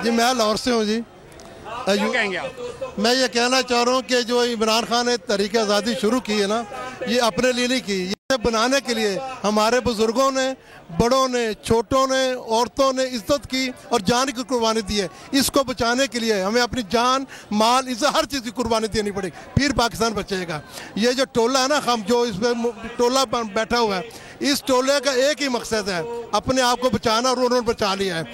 जी। मैं लाहौर से हूँ जी। कहेंगे आप? मैं ये कहना चाह रहा हूँ कि जो इमरान खान ने तहरीक आज़ादी शुरू की है ना, ये अपने लिए नहीं की, ये बनाने के लिए हमारे बुजुर्गों ने, बड़ों ने, छोटों ने, औरतों ने इज्जत की और जान की कुर्बानी दी है। इसको बचाने के लिए हमें अपनी जान, माल, इज्जत, हर चीज़ की कुर्बानी देनी पड़ेगी, फिर पाकिस्तान बचेगा। ये जो टोला है ना, हम जो इस पर टोला बैठा हुआ है, इस टोले का एक ही मकसद है, अपने आप को बचाना, और उन्होंने बचा लिया है।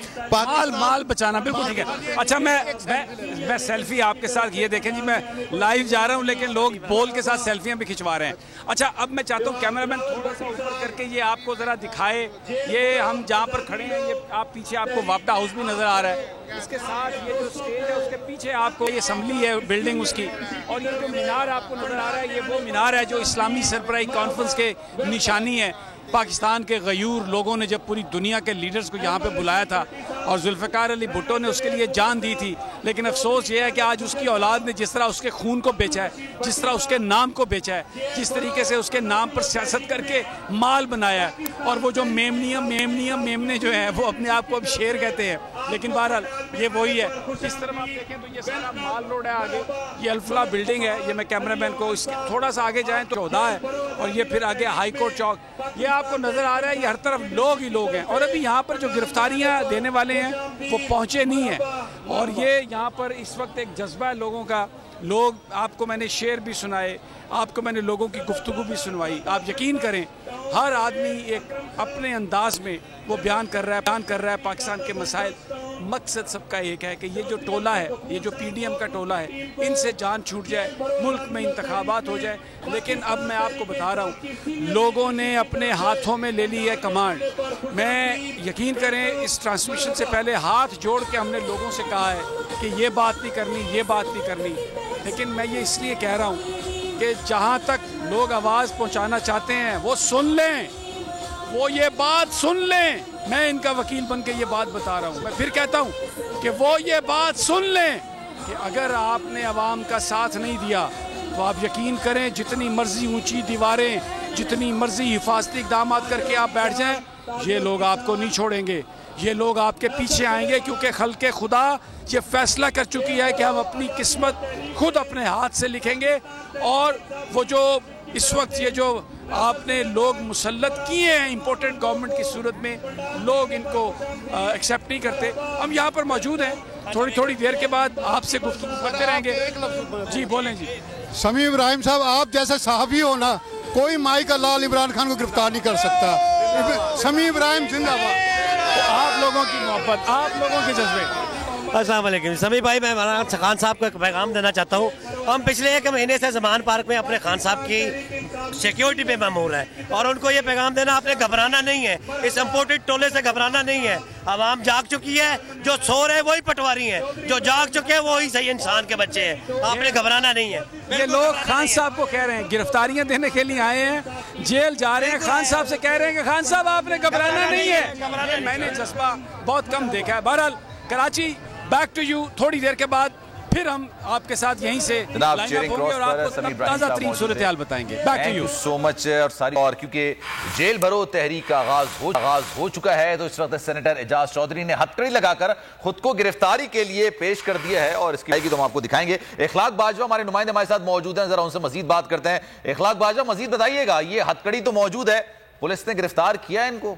माल बचाना, बिल्कुल ठीक है। अच्छा, मैं सेल्फी आपके साथ, ये देखें जी, मैं लाइव जा रहा हूँ लेकिन लोग बोल के साथ सेल्फियाँ भी खिंचवा रहे हैं। अच्छा, अब मैं चाहता हूँ कैमरामैन थोड़ा सा ऊपर करके ये आपको ज़रा दिखाए, ये हम जहाँ पर खड़े हैं, ये आप पीछे आपको वापडा हाउस भी नज़र आ रहा है, इसके साथ ये जो स्टेज है उसके पीछे आपको ये असम्बली है बिल्डिंग उसकी, और ये जो मीनार आपको नज़र आ रहा है ये वो मीनार है जो इस्लामी सरबराही कॉन्फ्रेंस के निशानी है। पाकिस्तान के गयूर लोगों ने जब पूरी दुनिया के लीडर्स को यहाँ पे बुलाया था और जुल्फ़िकार अली भुट्टो ने उसके लिए जान दी थी, लेकिन अफसोस ये है कि आज उसकी औलाद ने जिस तरह उसके खून को बेचा है, जिस तरह उसके नाम को बेचा है, जिस तरीके से उसके नाम पर सियासत करके माल बनाया है, और वो जो मेमने जो हैं वो अपने आप को अब शेर कहते हैं, लेकिन बहरहाल ये वही है। इस तरफ आप देखें तो ये सारा माल रोड है, आगे ये अल्फला बिल्डिंग है, ये मैं कैमरामैन को इसके थोड़ा सा आगे जाएँ तो 14 है, और ये फिर आगे हाई कोर्ट चौक, ये आपको नजर आ रहा है, ये हर तरफ लोग ही लोग हैं। और अभी यहाँ पर जो गिरफ्तारियाँ देने वाले हैं वो पहुँचे नहीं हैं, और ये यहाँ पर इस वक्त एक जज्बा है लोगों का। लोग, आपको मैंने शेर भी सुनाए, आपको मैंने लोगों की गुफ्तगू भी सुनवाई। आप यकीन करें हर आदमी एक अपने अंदाज में वो बयान कर रहा है पाकिस्तान के मसाइल। मकसद सबका एक है कि ये जो टोला है, ये जो PDM का टोला है, इनसे जान छूट जाए, मुल्क में इंतखाबात हो जाए। लेकिन अब मैं आपको बता रहा हूँ, लोगों ने अपने हाथों में ले ली है कमांड। मैं यकीन करें इस ट्रांसमिशन से पहले हाथ जोड़ के हमने लोगों से कहा है कि ये बात नहीं करनी, ये बात नहीं करनी, लेकिन मैं ये इसलिए कह रहा हूँ कि जहाँ तक लोग आवाज़ पहुँचाना चाहते हैं वो सुन लें, वो ये बात सुन लें। मैं इनका वकील बन के ये बात बता रहा हूँ, मैं फिर कहता हूँ कि वो ये बात सुन लें कि अगर आपने अवाम का साथ नहीं दिया तो आप यकीन करें जितनी मर्जी ऊंची दीवारें, जितनी मर्जी हिफाजती इक़दाम करके आप बैठ जाएं, ये लोग आपको नहीं छोड़ेंगे, ये लोग आपके पीछे आएंगे, क्योंकि खल्क़े खुदा ये फैसला कर चुकी है कि हम अपनी किस्मत खुद अपने हाथ से लिखेंगे। और वो जो इस वक्त ये जो आपने लोग मुसल्लत किए हैं इम्पोर्टेंट गवर्नमेंट की सूरत में, लोग इनको एक्सेप्ट नहीं करते। हम यहाँ पर मौजूद हैं, थोड़ी देर के बाद आपसे गुफ्तगू करते रहेंगे। जी बोलें जी। समी इब्राहिम साहब, आप जैसे साहबी हो ना, कोई माई का लाल इमरान खान को गिरफ्तार नहीं कर सकता। समी इब्राहिम जिंदाबाद। आप लोगों की मोहब्बत, आप लोगों के जज्बे। अस्सलाम वालेकुम समी भाई, मैं इमरान खान साहब को एक पैगाम देना चाहता हूँ। हम पिछले 1 महीने से ज़मान पार्क में अपने खान साहब की सिक्योरिटी पे मामूर हैं, और उनको ये पैगाम देना, आपने घबराना नहीं है, इस इम्पोर्टेड टोले से घबराना नहीं है। आवाम जाग चुकी है, जो सो रहे वही पटवारी हैं, जो जाग चुके हैं वही सही इंसान के बच्चे हैं, आपने घबराना नहीं है। ये लोग खान साहब को कह रहे हैं, गिरफ्तारियां देने के लिए आए हैं, जेल जा रहे हैं, खान साहब से कह रहे हैं कि खान साहब आपने घबराना नहीं है। मैंने जज्बा बहुत कम देखा है। बहरहाल कराची, बैक टू यू। थोड़ी देर के बाद फिर हम आपके साथ यहीं से जनाब चेयरिंग क्रॉस पर ताज़ा तरीन सूरत हाल बताएंगे। Back to you so much. और क्योंकि जेल भरो तहरीक का आगाज हो चुका है, तो इस वक्त सेनेटर एजाज चौधरी ने हथकड़ी लगाकर खुद को गिरफ्तारी के लिए पेश कर दिया है, और इसकी तो हम आपको दिखाएंगे। इखलाक बाजवा हमारे नुमाइंदे हमारे साथ मौजूद हैं, जरा उनसे मजीद बात करते हैं। इखलाक बाजवा, मजीद बताइएगा, ये हथकड़ी तो मौजूद है, पुलिस ने गिरफ्तार किया है इनको?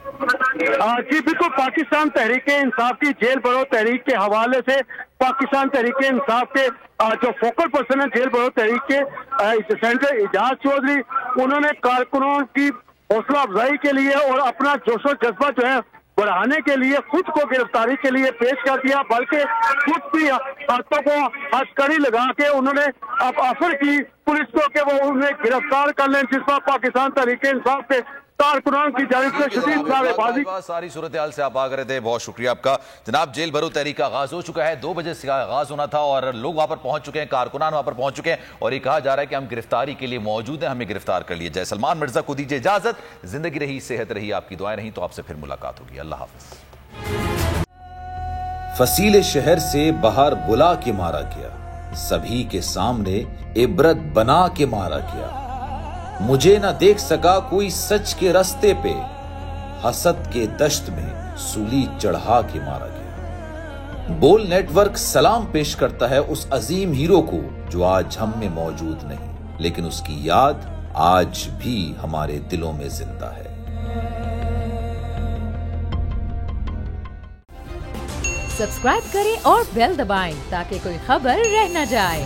जी बिल्कुल, पाकिस्तान तहरीक इंसाफ की जेल भरो तहरीक के हवाले से पाकिस्तान तहरीक इंसाफ के जो फोकल पर्सन है जेल भरो तहरीक के सेनेटर एजाज चौधरी, उन्होंने कारकुनों की हौसला अफजाई के लिए और अपना जोशो जज्बा जो है बढ़ाने के लिए खुद को गिरफ्तारी के लिए पेश कर दिया, बल्कि खुद भी हाथों को हथकड़ी लगा के उन्होंने अब ऑफर की पुलिस को कि वो उन्हें गिरफ्तार कर लें, जिस पर पाकिस्तान तहरीक इंसाफ के कारकुनान की जानिब से शदीद नारेबाजी। सारी सूरत हाल से आप आ रहे थे, बहुत शुक्रिया आपका जनाब। जेल भरो तहरीक का आगाज हो चुका है, 2 बजे से आगाज होना था, और लोग वहां पर पहुंच चुके हैं, कारकुनान वहां पर पहुंच चुके हैं, और ये कहा जा रहा है कि हम गिरफ्तारी के लिए मौजूद हैं, हमें गिरफ्तार कर लिया जाए। सलमान मिर्जा को दीजिए इजाजत, जिंदगी रही, सेहत रही, आपकी दुआएं रही, तो आपसे फिर मुलाकात होगी। अल्लाह हाफिज। फसीले शहर से बाहर बुला के मारा गया, सभी के सामने इबरत बना के मारा गया, मुझे ना देख सका कोई सच के रास्ते पे, हसद के दश्त में सूली चढ़ा के मारा गया। बोल नेटवर्क सलाम पेश करता है उस अजीम हीरो को जो आज हम में मौजूद नहीं, लेकिन उसकी याद आज भी हमारे दिलों में जिंदा है। सब्सक्राइब करें और बेल दबाएं ताकि कोई खबर रह न जाए।